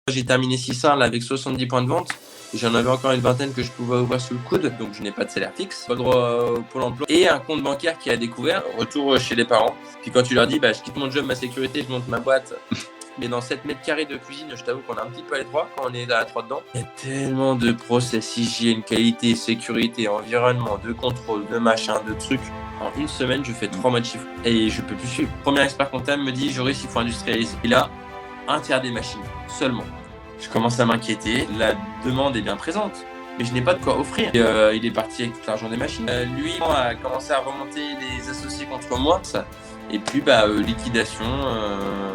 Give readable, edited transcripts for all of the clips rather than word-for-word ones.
J'ai terminé 600 là, avec 70 points de vente. J'en avais encore une vingtaine que je pouvais ouvrir sous le coude, donc je n'ai pas de salaire fixe, pas le droit au Pôle emploi, et un compte bancaire qui a découvert, retour chez les parents. Puis quand tu leur dis, je quitte mon job, ma sécurité, je monte ma boîte, mais dans 7 mètres carrés de cuisine, je t'avoue qu'on a un petit peu à l'étroit quand on est à 3 dedans. Il y a tellement de process, hygiène, qualité, sécurité, environnement, de contrôle, de machin, de trucs. En une semaine, je fais 3 mois de chiffre et je peux plus suivre. Premier expert comptable me dit, Joris, il faut industrialiser. Il a un tiers des machines seulement. Je commence à m'inquiéter. La demande est bien présente, mais je n'ai pas de quoi offrir. Il est parti avec tout l'argent des machines. Lui a commencé à remonter les associés contre moi. Et puis, liquidation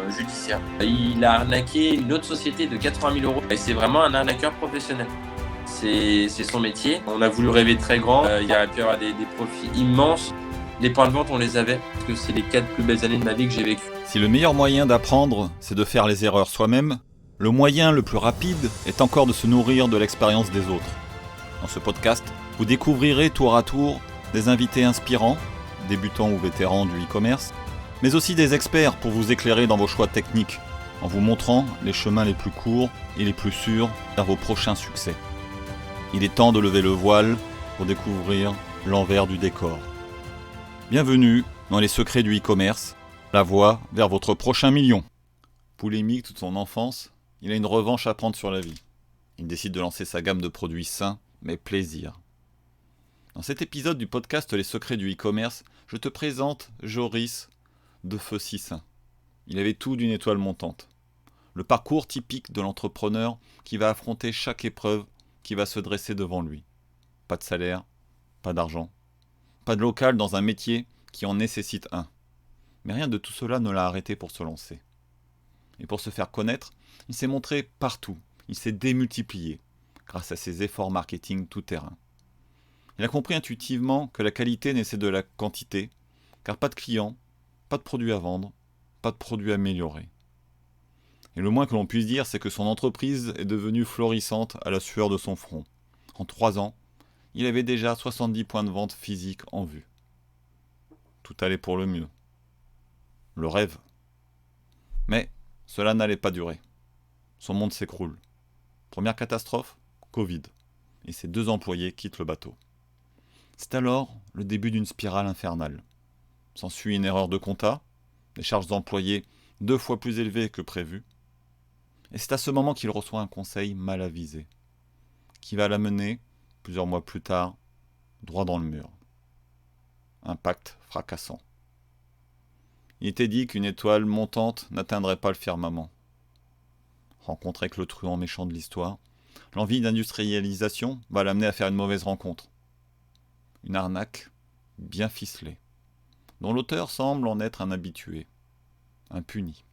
judiciaire. Il a arnaqué une autre société de 80 000 euros. Et c'est vraiment un arnaqueur professionnel. C'est son métier. On a voulu rêver très grand. Il y a pu y avoir des profits immenses. Les points de vente, on les avait. Parce que c'est les 4 plus belles années de ma vie que j'ai vécues. Si le meilleur moyen d'apprendre, c'est de faire les erreurs soi-même, le moyen le plus rapide est encore de se nourrir de l'expérience des autres. Dans ce podcast, vous découvrirez tour à tour des invités inspirants, débutants ou vétérans du e-commerce, mais aussi des experts pour vous éclairer dans vos choix techniques, en vous montrant les chemins les plus courts et les plus sûrs vers vos prochains succès. Il est temps de lever le voile pour découvrir l'envers du décor. Bienvenue dans les secrets du e-commerce, la voie vers votre prochain million. Polémique toute son enfance, il a une revanche à prendre sur la vie. Il décide de lancer sa gamme de produits sains, mais plaisir. Dans cet épisode du podcast Les secrets du e-commerce, je te présente Joris de Feu Sissin. Il avait tout d'une étoile montante. Le parcours typique de l'entrepreneur qui va affronter chaque épreuve qui va se dresser devant lui. Pas de salaire, pas d'argent, pas de local dans un métier qui en nécessite un. Mais rien de tout cela ne l'a arrêté pour se lancer. Et pour se faire connaître, il s'est montré partout, il s'est démultiplié, grâce à ses efforts marketing tout-terrain. Il a compris intuitivement que la qualité naissait de la quantité, car pas de clients, pas de produits à vendre, pas de produits améliorés. Et le moins que l'on puisse dire, c'est que son entreprise est devenue florissante à la sueur de son front. En 3 ans, il avait déjà 70 points de vente physiques en vue. Tout allait pour le mieux. Le rêve. Mais cela n'allait pas durer. Son monde s'écroule. Première catastrophe, Covid. Et ses 2 employés quittent le bateau. C'est alors le début d'une spirale infernale. S'ensuit une erreur de compta, des charges d'employés 2 fois plus élevées que prévu. Et c'est à ce moment qu'il reçoit un conseil mal avisé, qui va l'amener, plusieurs mois plus tard, droit dans le mur. Un pacte fracassant. Il était dit qu'une étoile montante n'atteindrait pas le firmament. Rencontré avec le truand méchant de l'histoire, l'envie d'industrialisation va l'amener à faire une mauvaise rencontre. Une arnaque bien ficelée, dont l'auteur semble en être un habitué, un puni.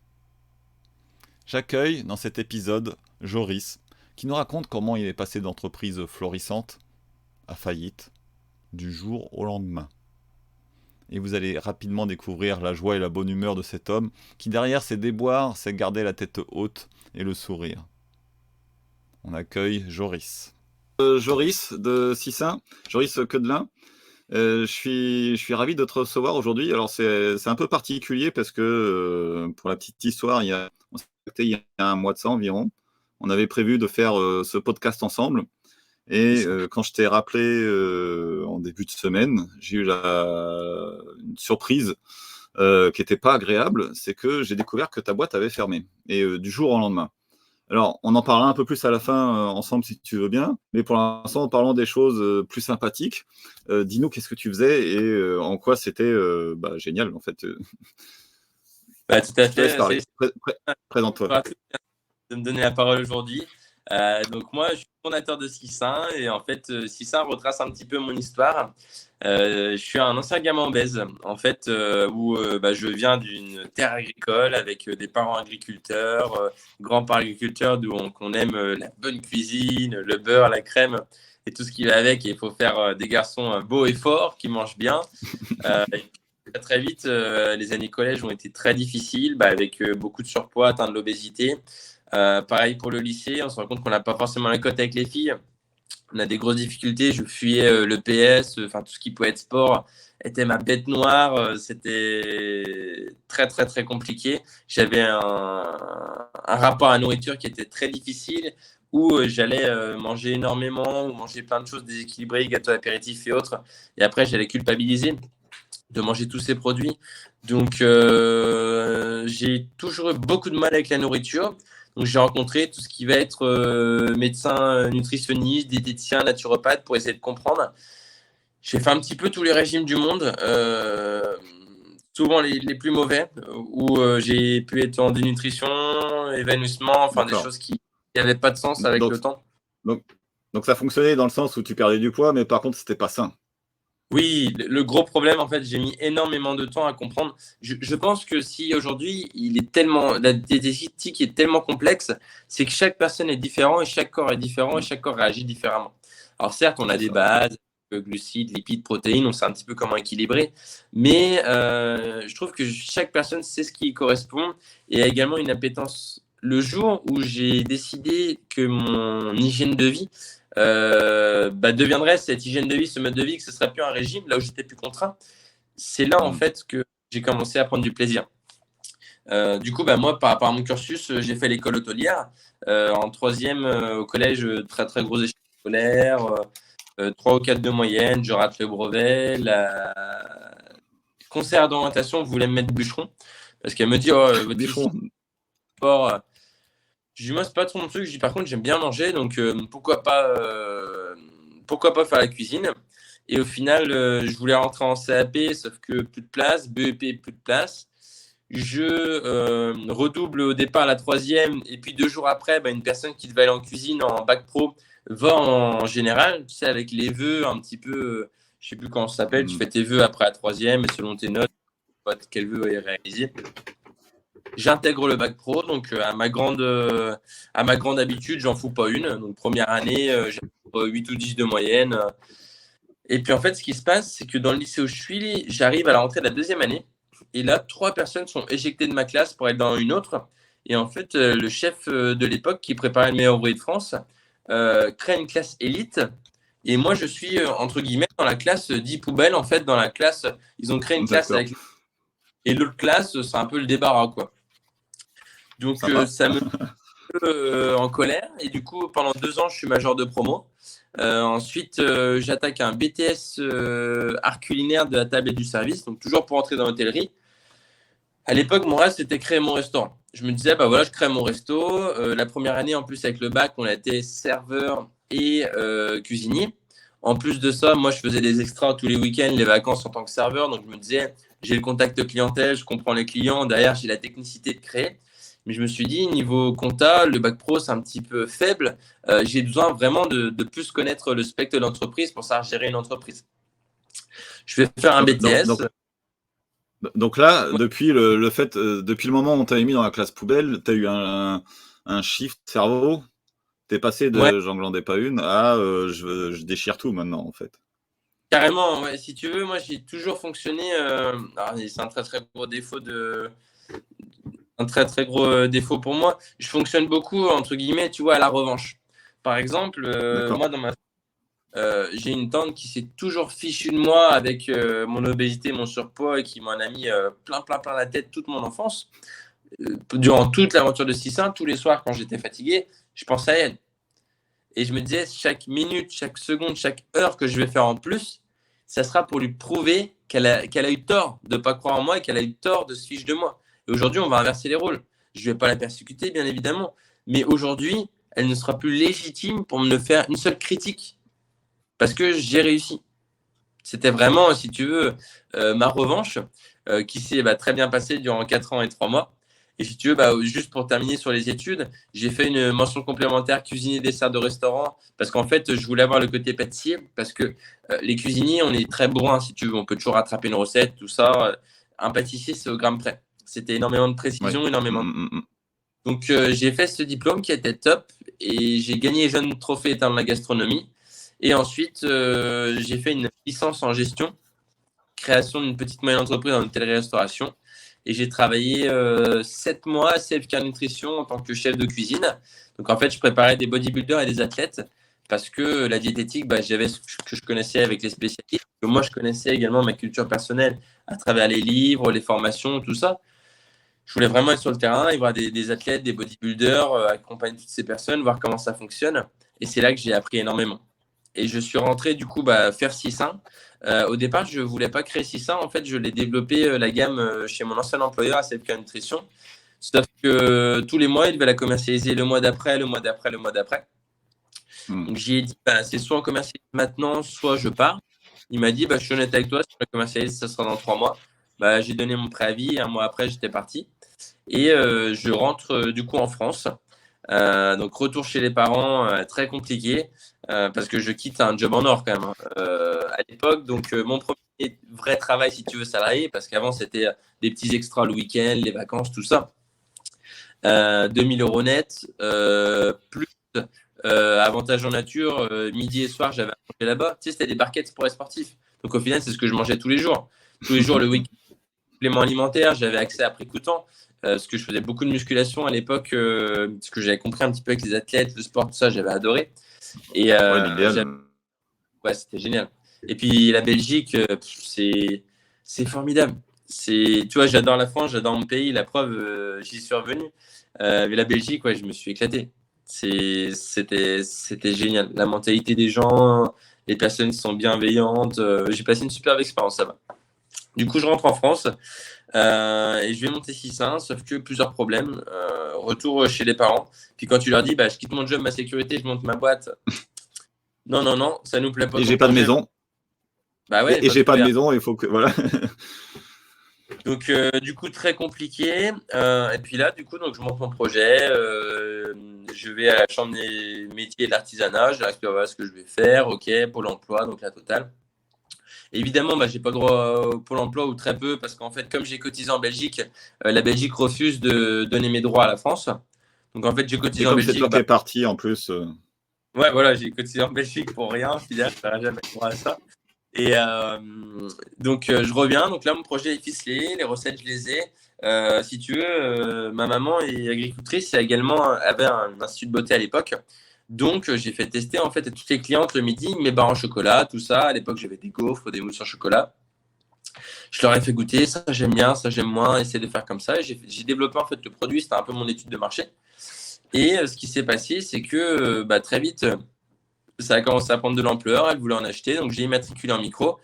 J'accueille dans cet épisode Joris, qui nous raconte comment il est passé d'entreprise florissante à faillite, du jour au lendemain. Et vous allez rapidement découvrir la joie et la bonne humeur de cet homme qui, derrière ses déboires, sait garder la tête haute et le sourire. On accueille Joris. Joris de Sissin, Joris Quedelin. Je suis ravi de te recevoir aujourd'hui. Alors c'est un peu particulier parce que pour la petite histoire, on s'est contacté il y a un mois de ça environ. On avait prévu de faire ce podcast ensemble. Et quand je t'ai rappelé en début de semaine, j'ai eu une surprise qui n'était pas agréable, c'est que j'ai découvert que ta boîte avait fermé, et du jour au lendemain. Alors, on en parlera un peu plus à la fin ensemble si tu veux bien, mais pour l'instant, en parlant des choses plus sympathiques, dis-nous qu'est-ce que tu faisais et en quoi c'était génial en fait. Tout à fait. Présente-toi. De me donner la parole aujourd'hui. Donc moi, je suis fondateur de Sissin et en fait, Sissin retrace un petit peu mon histoire. Je suis un ancien gamin obèse, en fait, où je viens d'une terre agricole avec des parents agriculteurs, grands-parents agriculteurs, qu'on aime la bonne cuisine, le beurre, la crème et tout ce qui va avec. Et il faut faire des garçons beaux et forts qui mangent bien. Et puis, très vite, les années collège ont été très difficiles, avec beaucoup de surpoids, atteint de l'obésité. Pareil pour le lycée, on se rend compte qu'on n'a pas forcément la cote avec les filles. On a des grosses difficultés. Je fuyais le PS, enfin tout ce qui pouvait être sport était ma bête noire. C'était très très très compliqué. J'avais un rapport à la nourriture qui était très difficile, où j'allais manger énormément, ou manger plein de choses déséquilibrées, gâteaux apéritifs et autres. Et après, j'allais culpabiliser de manger tous ces produits. Donc, j'ai toujours eu beaucoup de mal avec la nourriture. Donc, j'ai rencontré tout ce qui va être médecin nutritionniste, diététicien, naturopathe pour essayer de comprendre. J'ai fait un petit peu tous les régimes du monde, souvent les plus mauvais, où j'ai pu être en dénutrition, évanouissement, enfin des D'accord. choses qui n'avaient pas de sens avec Donc, le temps. donc, donc ça fonctionnait dans le sens où tu perdais du poids, mais par contre, c'était pas sain. Oui, le gros problème, en fait, j'ai mis énormément de temps à comprendre. Je pense que si aujourd'hui, la diététique est tellement complexe, c'est que chaque personne est différente et chaque corps est différent et chaque corps réagit différemment. Alors certes, on a C'est des ça. bases, glucides, lipides, protéines, on sait un petit peu comment équilibrer, mais je trouve que chaque personne sait ce qui lui correspond et a également une appétence. Le jour où j'ai décidé que mon hygiène de vie deviendrait cette hygiène de vie, ce mode de vie, que ce ne serait plus un régime, là où j'étais plus contraint. C'est là, en fait, que j'ai commencé à prendre du plaisir. Du coup, moi, par rapport à mon cursus, j'ai fait l'école hôtelière. En troisième, au collège, très, très gros échec scolaire, 3 ou 4 de moyenne, je rate le brevet. La conseillère d'orientation voulait me mettre bûcheron, parce qu'elle me dit, oh, votre fils, Bûcheron. sport. Je dis, moi, c'est pas trop mon truc. Je dis, par contre, j'aime bien manger, donc pourquoi pas faire la cuisine. Et au final, je voulais rentrer en CAP, sauf que plus de place, BEP, plus de place. Je redouble au départ la troisième, et puis 2 jours après, une personne qui devait aller en cuisine en bac pro va en général, tu sais, avec les vœux un petit peu, je sais plus comment ça s'appelle, tu fais tes vœux après la troisième, et selon tes notes, quel vœu est réalisé. J'intègre le bac pro, donc à ma grande habitude, j'en fous pas une. Donc première année, j'ai 8 ou 10 de moyenne. Et puis en fait, ce qui se passe, c'est que dans le lycée où je suis, j'arrive à la rentrée de la deuxième année. Et là, 3 personnes sont éjectées de ma classe pour être dans une autre. Et en fait, le chef de l'époque, qui préparait le meilleur ouvrier de France, crée une classe élite. Et moi, je suis, entre guillemets, dans la classe 10 poubelles. En fait, dans la classe, ils ont créé une classe D'accord. avec... Et l'autre classe, c'est un peu le débarras, quoi. Donc, Sympa. ça me en colère, et du coup pendant 2 ans je suis major de promo. Ensuite j'attaque un BTS art culinaire de la table et du service, donc toujours pour entrer dans l'hôtellerie. À l'époque mon rêve c'était créer mon restaurant. Je me disais voilà, je crée mon resto. La première année en plus avec le bac on a été serveur et cuisinier. En plus de ça, moi je faisais des extras tous les week-ends, les vacances en tant que serveur, donc je me disais j'ai le contact clientèle, je comprends les clients, derrière j'ai la technicité de créer. Mais je me suis dit, niveau compta, le bac pro, c'est un petit peu faible. J'ai besoin vraiment de plus connaître le spectre de l'entreprise pour savoir gérer une entreprise. Je vais faire un Donc, donc, BTS. donc, donc là, depuis depuis le moment où on t'a mis dans la classe poubelle, tu as eu un shift cerveau. T'es passé Ouais, de j'en glandais pas une à je déchire tout maintenant, en fait. carrément. Ouais. Si tu veux, moi, j'ai toujours fonctionné. C'est un très, très gros défaut un très, très gros défaut pour moi. Je fonctionne beaucoup, entre guillemets, tu vois, à la revanche. Par exemple, D'accord. moi, j'ai une tante qui s'est toujours fichue de moi avec mon obésité, mon surpoids, et qui m'en a mis plein, plein, plein la tête toute mon enfance. Durant toute l'aventure de 6-1, tous les soirs quand j'étais fatigué, je pensais à elle. Et je me disais, chaque minute, chaque seconde, chaque heure que je vais faire en plus, ça sera pour lui prouver qu'elle a eu tort de ne pas croire en moi et qu'elle a eu tort de se fiche de moi. Et aujourd'hui, on va inverser les rôles. Je ne vais pas la persécuter, bien évidemment. Mais aujourd'hui, elle ne sera plus légitime pour me faire une seule critique. Parce que j'ai réussi. C'était vraiment, si tu veux, ma revanche qui s'est très bien passée durant 4 ans et 3 mois. Et si tu veux, juste pour terminer sur les études, j'ai fait une mention complémentaire cuisine et dessert de restaurant parce qu'en fait, je voulais avoir le côté pâtissier parce que les cuisiniers, on est très bourrin, si tu veux. On peut toujours rattraper une recette, tout ça. Un pâtissier, c'est au gramme près. C'était énormément de Ouais. précision, énormément. Donc, j'ai fait ce diplôme qui était top et j'ai gagné les jeunes trophées étant de la gastronomie. Et ensuite, j'ai fait une licence en gestion, création d'une petite moyenne entreprise en hôtellerie-restauration. Et j'ai travaillé 7 mois à CFK Nutrition en tant que chef de cuisine. Donc, en fait, je préparais des bodybuilders et des athlètes parce que la diététique, j'avais ce que je connaissais avec les spécialistes, que moi je connaissais également ma culture personnelle à travers les livres, les formations, tout ça. Je voulais vraiment être sur le terrain et voir des athlètes, des bodybuilders, accompagner toutes ces personnes, voir comment ça fonctionne. Et c'est là que j'ai appris énormément. Et je suis rentré du coup faire 6-1. Au départ, je ne voulais pas créer 6-1. En fait, je l'ai développé la gamme chez mon ancien employeur à CFK Nutrition. Sauf que tous les mois, il devait la commercialiser le mois d'après, le mois d'après, le mois d'après. Donc, j'y ai dit, c'est soit on commercialise maintenant, soit je pars. Il m'a dit, je suis honnête avec toi, si on la commercialise, ça sera dans 3 mois. J'ai donné mon préavis. Un mois après, j'étais parti. Et je rentre du coup en France. Donc, retour chez les parents, très compliqué, parce que je quitte un job en or quand même à l'époque. Donc, mon premier vrai travail, si tu veux, salarié, parce qu'avant, c'était des petits extras le week-end, les vacances, tout ça. 2000 € net, plus avantage en nature, midi et soir, j'avais à manger là-bas. Tu sais, c'était des barquettes pour les sportifs. Donc, au final, c'est ce que je mangeais tous les jours. Tous les jours, le week-end, complément alimentaire, j'avais accès à prix coûtant. Parce que je faisais beaucoup de musculation à l'époque, parce que j'avais compris un petit peu avec les athlètes, le sport, tout ça, j'avais adoré. Et c'était génial. Et puis la Belgique, c'est formidable. Tu vois, j'adore la France, j'adore mon pays, la preuve, j'y suis revenu. Mais la Belgique, je me suis éclaté. C'était génial. La mentalité des gens, les personnes sont bienveillantes. J'ai passé une superbe expérience là-bas. Du coup, je rentre en France. Et je vais monter 6-1, sauf que plusieurs problèmes. Retour chez les parents. Puis quand tu leur dis, je quitte mon job, ma sécurité, je monte ma boîte. Non, ça nous plaît pas. Et j'ai pas de maison. Et j'ai pas de maison, il faut que. Voilà. Donc, du coup, très compliqué. Et puis là, du coup, donc, je monte mon projet. Je vais à la chambre des métiers et de l'artisanat. Je leur explique voilà ce que je vais faire. OK, Pôle emploi, donc la totale. Évidemment, je n'ai pas droit au Pôle emploi ou très peu parce qu'en fait, comme j'ai cotisé en Belgique, la Belgique refuse de donner mes droits à la France. Donc en fait, j'ai cotisé en Belgique. C'est toi qui es parti en plus. Ouais, voilà, j'ai cotisé en Belgique pour rien. Je ne ferai jamais droit à ça. Et donc, je reviens. Donc là, mon projet est ficelé. Les recettes, je les ai. Si tu veux, ma maman est agricultrice et également avait un institut de beauté à l'époque. Donc, j'ai fait tester en fait à toutes les clientes le midi mes barres en chocolat, tout ça. À l'époque, j'avais des gaufres, des mousses en chocolat. Je leur ai fait goûter, ça j'aime bien, ça j'aime moins, essayer de faire comme ça. Et j'ai développé en fait le produit, c'était un peu mon étude de marché. Et ce qui s'est passé, c'est que très vite, ça a commencé à prendre de l'ampleur. Elle voulait en acheter, donc j'ai immatriculé en micro.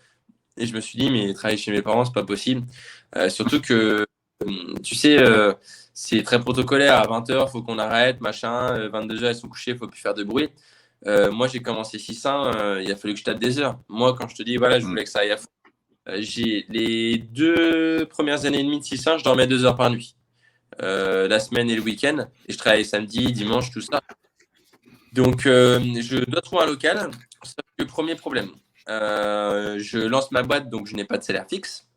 Et je me suis dit, mais travailler chez mes parents, c'est pas possible. Surtout que, tu sais, c'est très protocolaire. À 20h, il faut qu'on arrête, machin. 22h, ils sont couchés, il ne faut plus faire de bruit. Moi, j'ai commencé 6-1, il a fallu que je tape des heures. Moi, quand je te dis, voilà, je voulais que ça aille à fond. J'ai les 2 premières années et demie de 6-1, je dormais 2 heures par nuit. La semaine et le week-end. Et je travaillais samedi, dimanche, tout ça. Donc, je dois trouver un local. C'est le premier problème. Je lance ma boîte, donc je n'ai pas de salaire fixe.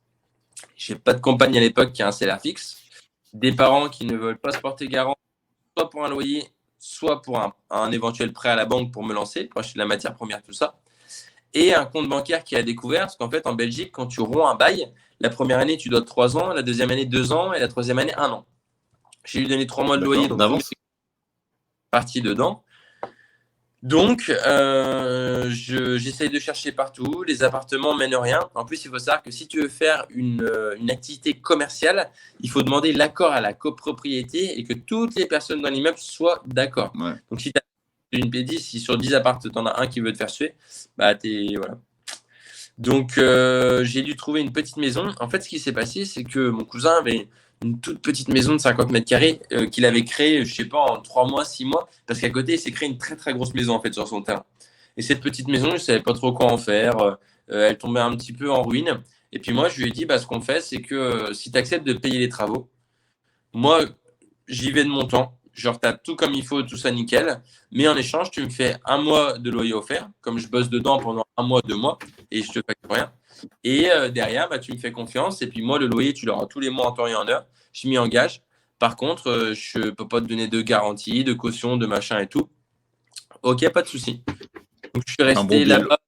Je n'ai pas de compagne à l'époque qui a un salaire fixe. Des parents qui ne veulent pas se porter garant, soit pour un loyer, soit pour un éventuel prêt à la banque pour me lancer, pour acheter de la matière première, tout ça. Et un compte bancaire qui a découvert, parce qu'en fait, en Belgique, quand tu romps un bail, la première année, tu dois 3 ans, la deuxième année, 2 ans, et la troisième année, 1 an. J'ai lui donné 3 mois de loyer, donc d'avance. Parti dedans. Donc, j'essaye de chercher partout. Les appartements mènent rien. En plus, il faut savoir que si tu veux faire une activité commerciale, il faut demander l'accord à la copropriété et que toutes les personnes dans l'immeuble soient d'accord. Ouais. Donc, si tu as une P10, si sur 10 appartements, tu en as un qui veut te faire suer, voilà. Donc, j'ai dû trouver une petite maison. En fait, ce qui s'est passé, c'est que mon cousin avait une toute petite maison de 50 mètres carrés qu'il avait créée, je sais pas, en 3 mois, 6 mois, parce qu'à côté, il s'est créé une très, très grosse maison, en fait, sur son terrain. Et cette petite maison, je ne savais pas trop quoi en faire. Elle tombait un petit peu en ruine. Et puis moi, je lui ai dit, ce qu'on fait, c'est que si tu acceptes de payer les travaux, moi, j'y vais de mon temps. Je retape tout comme il faut, tout ça nickel. Mais en échange, tu me fais 1 mois de loyer offert, comme je bosse dedans pendant 1 mois, 2 mois, et je te facture rien. Et derrière, tu me fais confiance. Et puis moi, le loyer, tu l'auras tous les mois en temps et en heure. Je m'y engage. Par contre, je ne peux pas te donner de garantie, de caution, de machin et tout. Ok, pas de souci. Donc, je suis resté là-bas.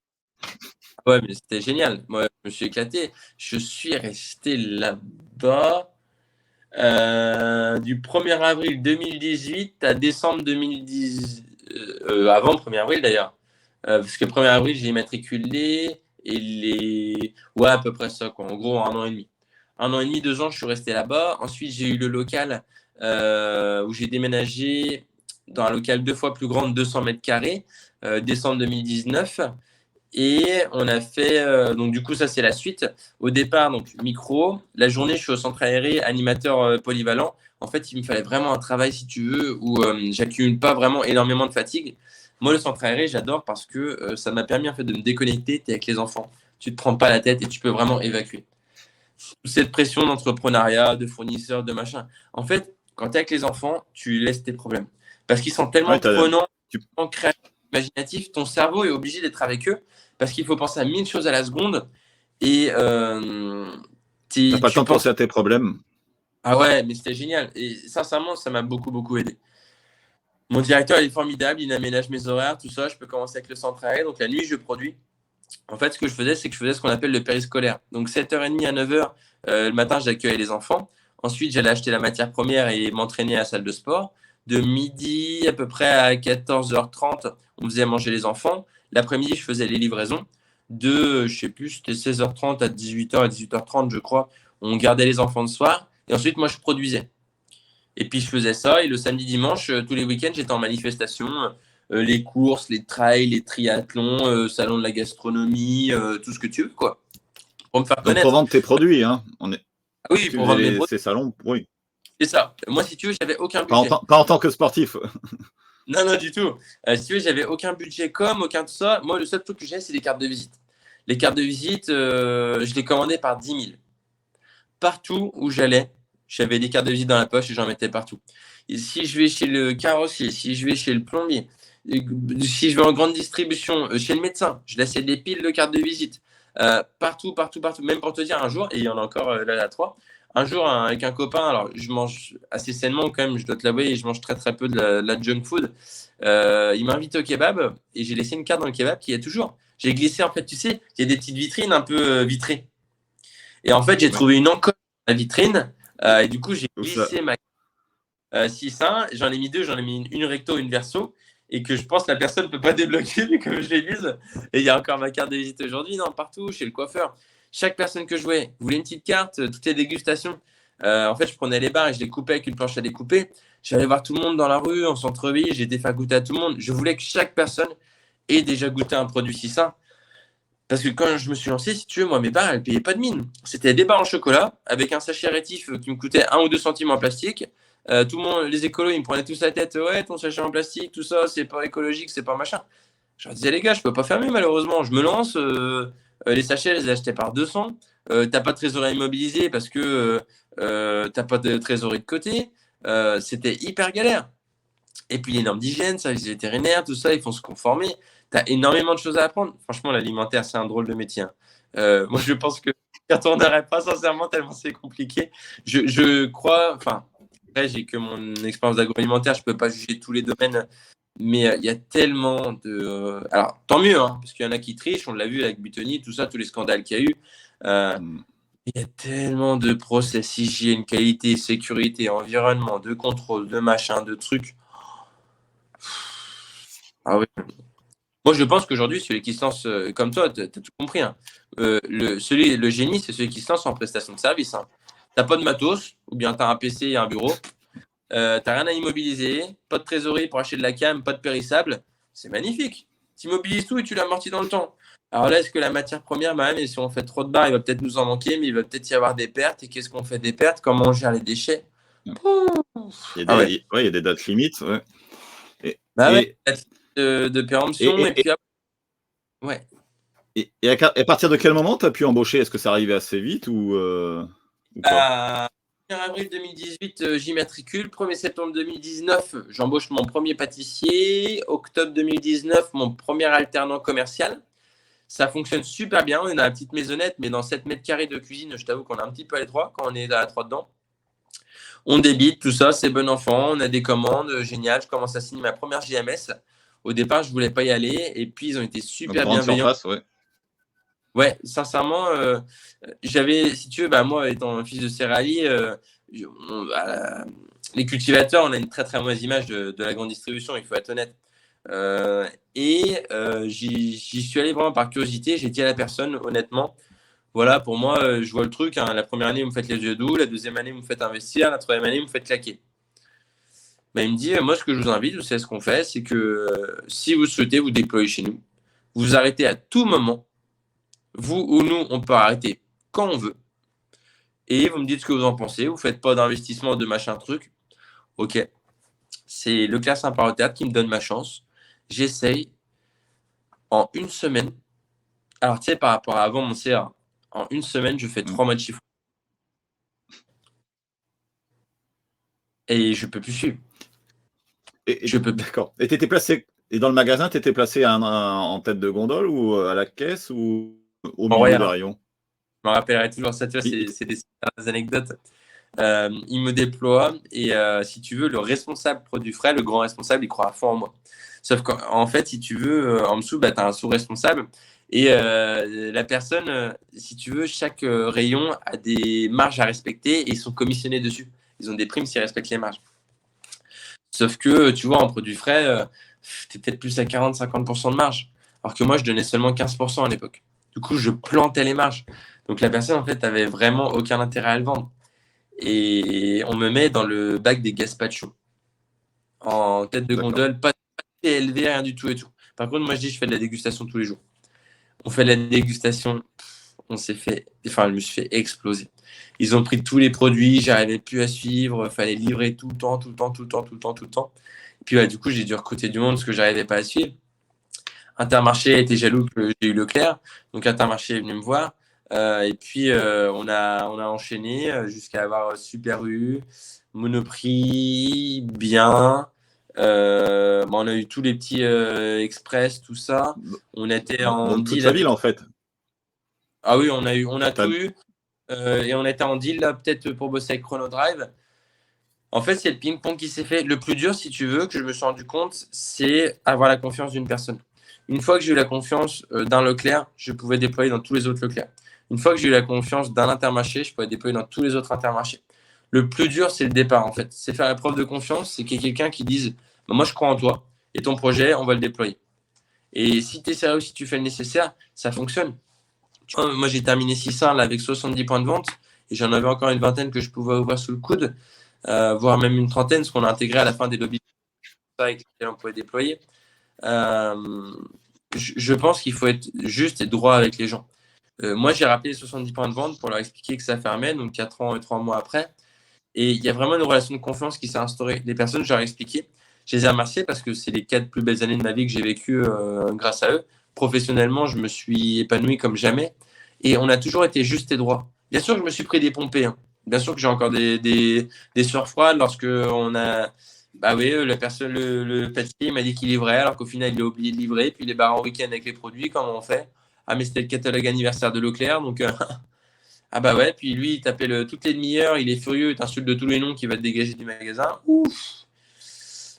Ouais, mais c'était génial. Moi, je me suis éclaté. Je suis resté là-bas du 1er avril 2018 à décembre 2010. Avant le 1er avril, d'ailleurs. Parce que le 1er avril, j'ai immatriculé ouais, à peu près ça, quoi. En gros, 1 an et demi. 1 an et demi, 2 ans, je suis resté là-bas. Ensuite, j'ai eu le local où j'ai déménagé dans un local 2 fois plus grand de 200 mètres carrés, décembre 2019. Et on a fait, donc du coup, ça c'est la suite. Au départ, donc micro. La journée, je suis au centre aéré, animateur polyvalent. En fait, il me fallait vraiment un travail, si tu veux, où j'accumule pas vraiment énormément de fatigue. Moi, le centre aéré, j'adore parce que ça m'a permis en fait de me déconnecter. Tu es avec les enfants, tu te prends pas la tête et tu peux vraiment évacuer. Cette pression d'entrepreneuriat, de fournisseurs, de machin. En fait, quand tu es avec les enfants, tu laisses tes problèmes. Parce qu'ils sont tellement Ouais, prenants, tu tellement créatifs, imaginatifs, ton cerveau est obligé d'être avec eux parce qu'il faut penser à 1000 choses à la seconde. Et n'as pas le tu temps de penses. penser à tes problèmes. Ah ouais, mais c'était génial. Et sincèrement, ça m'a beaucoup, beaucoup aidé. Mon directeur, il est formidable. Il aménage mes horaires, tout ça. Je peux commencer avec le centre aéré. Donc la nuit, je produis. En fait, ce que je faisais, c'est que je faisais ce qu'on appelle le périscolaire. Donc 7h30 à 9h, le matin, j'accueillais les enfants. Ensuite, j'allais acheter la matière première et m'entraîner à la salle de sport. De midi à peu près à 14h30, on faisait manger les enfants. L'après-midi, je faisais les livraisons. Je sais plus, c'était 16h30 à 18h, à 18h30, je crois. On gardait les enfants le soir. Et ensuite, moi, je produisais. Et puis, je faisais ça. Et le samedi, dimanche, tous les week-ends, j'étais en manifestation. Les courses, les trails, les triathlons, salon de la gastronomie, tout ce que tu veux, quoi. Pour me faire Donc pour connaître. vendre tes produits, hein. Ah oui, Tu pour faisais vendre mes produits. ces salons, oui. C'est ça. Moi, si tu veux, j'avais aucun Pas en, budget. pas en tant que sportif. Non, non, du tout. Si tu veux, j'avais aucun budget aucun tout ça. Moi, le seul truc que j'ai, c'est les cartes de visite. Les cartes de visite, je les commandais par 10 000. Partout où j'allais, j'avais des cartes de visite dans la poche et j'en mettais partout. Et si je vais chez le carrossier, si je vais chez le plombier, si je vais en grande distribution, chez le médecin, je laissais des piles de cartes de visite. Partout, partout, partout. Même pour te dire, un jour, et il y en a encore là, à 3, un jour, avec un copain, alors je mange assez sainement quand même, je dois te l'avouer, et je mange très très peu de la junk food. Il m'a invité au kebab et j'ai laissé une carte dans le kebab qui est toujours. J'ai glissé, en fait, tu sais, il y a des petites vitrines un peu vitrées. Et en fait, j'ai Ouais. trouvé une encoche dans la vitrine. Et du coup, j'ai Donc glissé ma 6-1. J'en ai mis deux. J'en ai mis une recto, une verso. Et que je pense que la personne ne peut pas débloquer vu que je l'ai mise. Et il y a encore ma carte de visite aujourd'hui. Non, partout, chez le coiffeur. Chaque personne que je voulait une petite carte, toutes les dégustations. En fait, je prenais les barres et je les coupais avec une planche à découper. J'allais voir tout le monde dans la rue, en centre-ville. J'étais faire goûter à tout le monde. Je voulais que chaque personne ait déjà goûté un produit 6-1. Parce que quand je me suis lancé, si tu veux, moi, mes barres, elles ne payaient pas de mine. C'était des barres en chocolat avec un sachet rétif qui me coûtait 1 ou 2 centimes en plastique. Tout le monde, les écolos, ils me prenaient tous la tête. Ouais, ton sachet en plastique, tout ça, c'est pas écologique, c'est pas machin. Je leur disais, les gars, je peux pas faire mieux, malheureusement. Je me lance. Les sachets, je les achetais par 200. T'as pas de trésorerie immobilisée parce que t'as pas de trésorerie de côté. C'était hyper galère. Et puis les normes d'hygiène, services vétérinaires, tout ça, ils font se conformer. Tu as énormément de choses à apprendre. Franchement, l'alimentaire, c'est un drôle de métier. Moi, je pense que je ne retournerai pas sincèrement tellement c'est compliqué. Je crois, enfin, après, j'ai que mon expérience d'agroalimentaire, je ne peux pas juger tous les domaines, mais il y a tellement de. Alors, tant mieux, hein, parce qu'il y en a qui trichent, on l'a vu avec Buitoni, tout ça, tous les scandales qu'il y a eu. Il y a tellement de process, hygiène, qualité, sécurité, environnement, de contrôle, de machin, de trucs. Ah oui. Moi, je pense qu'aujourd'hui, celui qui se lance comme toi, tu as tout compris. Hein. Le génie, c'est celui qui se lance en prestation de service. Hein. Tu n'as pas de matos, ou bien tu as un PC et un bureau. Tu n'as rien à immobiliser, pas de trésorerie pour acheter de la cam, pas de périssable. C'est magnifique. Tu immobilises tout et tu l'amortis dans le temps. Alors là, est-ce que la matière première, même si on fait trop de barres, il va peut-être nous en manquer, mais il va peut-être y avoir des pertes. Et qu'est-ce qu'on fait des pertes? Comment on gère les déchets? Il y a Ah des, ouais. il y a des dates limites. Ouais. Bah ouais, Et, de péremption, et, et puis après, ouais. et à partir de quel moment tu as pu embaucher? Est-ce que ça arrivait assez vite ou pas? 1er avril 2018, j'immatricule. 1er septembre 2019, j'embauche mon premier pâtissier. Octobre 2019, mon premier alternant commercial. Ça fonctionne super bien. On est dans la petite maisonnette, mais dans 7 mètres carrés de cuisine, je t'avoue qu'on est un petit peu à l'étroit quand on est à 3 dedans. On débite, tout ça, c'est bon enfant. On a des commandes, génial. Je commence à signer ma première JMS. Au départ, je ne voulais pas y aller. Et puis, ils ont été super Grande bienveillants. surface, ouais. Ouais, sincèrement, j'avais, si tu veux, moi, étant fils de céréalier, les cultivateurs, on a une très très mauvaise image de la grande distribution, il faut être honnête. J'y suis allé vraiment par curiosité. J'ai dit à la personne, honnêtement, voilà, pour moi, je vois le truc. Hein, la première année, vous me faites les yeux doux. La deuxième année, vous me faites investir. La troisième année, vous me faites claquer. Bah, il me dit, moi, ce que je vous invite, vous savez ce qu'on fait, c'est que si vous souhaitez vous déployer chez nous, vous arrêtez à tout moment. Vous ou nous, on peut arrêter quand on veut. Et vous me dites ce que vous en pensez. Vous ne faites pas d'investissement de machin truc. Ok. C'est Leclerc Saint-Paul Théâtre qui me donne ma chance. J'essaye en une semaine. Alors, tu sais, par rapport à avant mon CA, en une semaine, je fais 3 mois de chiffre. Et je peux plus suivre. D'accord. Et t'étais placé. Et dans le magasin, tu étais placé en tête de gondole ou à la caisse ou au milieu des rayons? Je me rappellerai toujours ça, tu vois, c'est des anecdotes. Il me déploie et si tu veux, le responsable produit frais, le grand responsable, il croit à fond en moi. Sauf qu'en fait, si tu veux, en dessous, bah, tu as un sous-responsable et la personne, si tu veux, chaque rayon a des marges à respecter et ils sont commissionnés dessus. Ils ont des primes s'ils respectent les marges. Sauf que, tu vois, en produit frais, tu es peut-être plus à 40-50% de marge. Alors que moi, je donnais seulement 15% à l'époque. Du coup, je plantais les marges. Donc la personne, en fait, avait vraiment aucun intérêt à le vendre. Et on me met dans le bac des gazpachos. En tête de gondole, pas de PLV, rien du tout et tout. Par contre, moi, je dis, je fais de la dégustation tous les jours. On fait de la dégustation, je me suis fait exploser. Ils ont pris tous les produits, j'arrivais plus à suivre, fallait livrer tout le temps. Et puis, du coup, j'ai dû recruter du monde parce que j'arrivais pas à suivre. Intermarché était jaloux que j'ai eu Leclerc, donc Intermarché est venu me voir. Et puis, on a enchaîné jusqu'à avoir Super U, Monoprix, Bien. On a eu tous les petits Express, tout ça. On était en toute deal. la ville, en fait. Ah oui, on a tout eu. Et on était en deal, là, peut-être pour bosser avec Chronodrive. En fait, c'est le ping-pong qui s'est fait. Le plus dur, si tu veux, que je me suis rendu compte, c'est avoir la confiance d'une personne. Une fois que j'ai eu la confiance d'un Leclerc, je pouvais déployer dans tous les autres Leclerc. Une fois que j'ai eu la confiance d'un Intermarché, je pouvais déployer dans tous les autres Intermarchés. Le plus dur, c'est le départ, en fait. C'est faire la preuve de confiance, c'est qu'il y ait quelqu'un qui dise bah, moi, je crois en toi, et ton projet, on va le déployer. Et si tu es sérieux, si tu fais le nécessaire, ça fonctionne. Tu vois, moi, j'ai terminé 600 là, avec 70 points de vente, et j'en avais encore une vingtaine que je pouvais ouvrir sous le coude, voire même une trentaine, ce qu'on a intégré à la fin des lobbies avec lesquels on pouvait déployer. Je pense qu'il faut être juste et droit avec les gens. Moi, j'ai rappelé les 70 points de vente pour leur expliquer que ça fermait, donc 4 ans et 3 mois après. Et il y a vraiment une relation de confiance qui s'est instaurée. Les personnes, je leur ai expliqué. Je les ai remerciées parce que c'est les 4 plus belles années de ma vie que j'ai vécues grâce à eux. Professionnellement, je me suis épanoui comme jamais. Et on a toujours été juste et droit. Bien sûr que je me suis pris des pompées. Hein. Bien sûr que j'ai encore des sueurs froides lorsque on a. Bah oui, la personne, le pâtissier m'a dit qu'il livrait, alors qu'au final, il a oublié de livrer. Puis les barres en week-end avec les produits, comment on fait? Ah, mais c'était le catalogue anniversaire de Leclerc, donc. Ah bah ouais, puis lui, il t'appelle toutes les demi-heures, il est furieux, il t'insulte de tous les noms qui va te dégager du magasin. Ouf.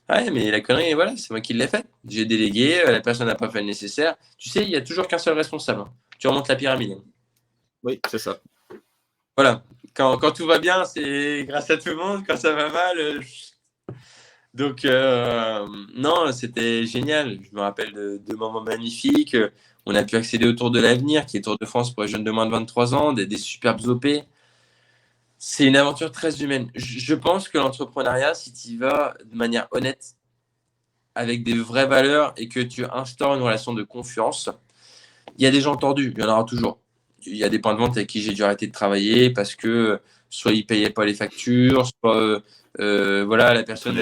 Ouais, mais la connerie, voilà, c'est moi qui l'ai fait. J'ai délégué, la personne n'a pas fait le nécessaire. Tu sais, il n'y a toujours qu'un seul responsable. Hein. Tu remontes la pyramide. Oui, c'est ça. Voilà. Quand tout va bien, c'est grâce à tout le monde. Quand ça va mal, Donc, non, c'était génial. Je me rappelle de moments magnifiques. On a pu accéder au Tour de l'Avenir, qui est Tour de France pour les jeunes de moins de 23 ans, des superbes OP. C'est une aventure très humaine. Je pense que l'entrepreneuriat, si tu y vas de manière honnête, avec des vraies valeurs et que tu instaures une relation de confiance, il y a des gens tordus, il y en aura toujours. Il y a des points de vente avec qui j'ai dû arrêter de travailler parce que soit ils ne payaient pas les factures, soit voilà, la personne...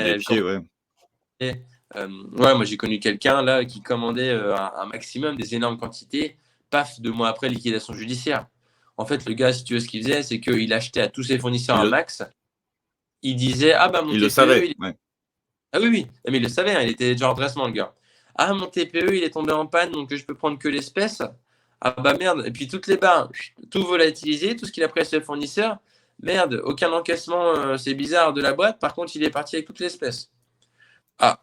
Moi j'ai connu quelqu'un là qui commandait un maximum, des énormes quantités, paf, 2 mois après, liquidation judiciaire. En fait, le gars, si tu veux, ce qu'il faisait, c'est qu'il achetait à tous ses fournisseurs un max. Il disait ah bah mon TPE, le savait. Ouais. Ah oui, mais il le savait, hein, il était déjà en redressement, le gars. Ah, mon TPE, il est tombé en panne, donc je peux prendre que l'espèce. Ah bah merde, et puis toutes les barres, tout volatilisé, tout ce qu'il a pris à ses fournisseurs, merde, aucun encaissement, c'est bizarre de la boîte, par contre, il est parti avec toute l'espèce. Ah,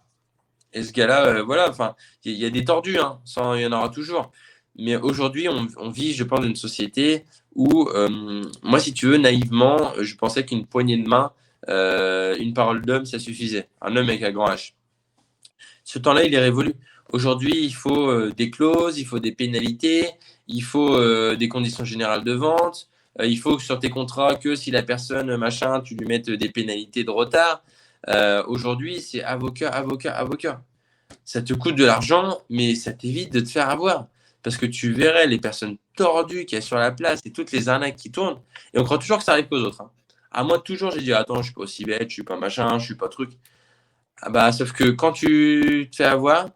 et ce gars-là, voilà, enfin, il y a des tordus, hein, il y en aura toujours. Mais aujourd'hui, on vit, je pense, dans une société où, moi, si tu veux, naïvement, je pensais qu'une poignée de main, une parole d'homme, ça suffisait. Un homme avec un grand H. Ce temps-là, il est révolu. Aujourd'hui, il faut des clauses, il faut des pénalités, il faut des conditions générales de vente. Il faut que sur tes contrats, que si la personne, machin, tu lui mettes des pénalités de retard. Aujourd'hui, c'est avocat, avocat, avocat. Ça te coûte de l'argent, mais ça t'évite de te faire avoir. Parce que tu verrais les personnes tordues qu'il y a sur la place et toutes les arnaques qui tournent. Et on croit toujours que ça arrive qu'aux autres. Hein. À moi, toujours, j'ai dit, attends, je suis pas aussi bête, je suis pas machin, je suis pas truc. Ah bah, sauf que quand tu te fais avoir,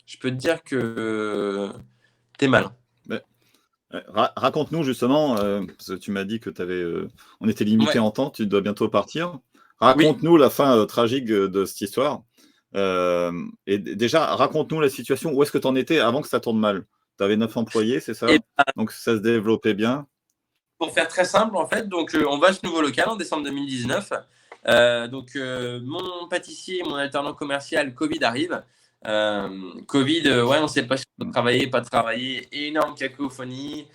je peux te dire que t'es malin. Raconte-nous justement, parce que tu m'as dit que on était limité en temps, tu dois bientôt partir. Raconte-nous la fin tragique de cette histoire. Et déjà, raconte-nous la situation. Où est-ce que tu en étais avant que ça tourne mal? Tu avais 9 employés, c'est ça? Donc ça se développait bien. Pour faire très simple, en fait, donc on va à ce nouveau local en décembre 2019. Mon pâtissier, mon alternant commercial, Covid arrive. Covid, on ne sait pas si on peut travailler, pas travailler, énorme cacophonie.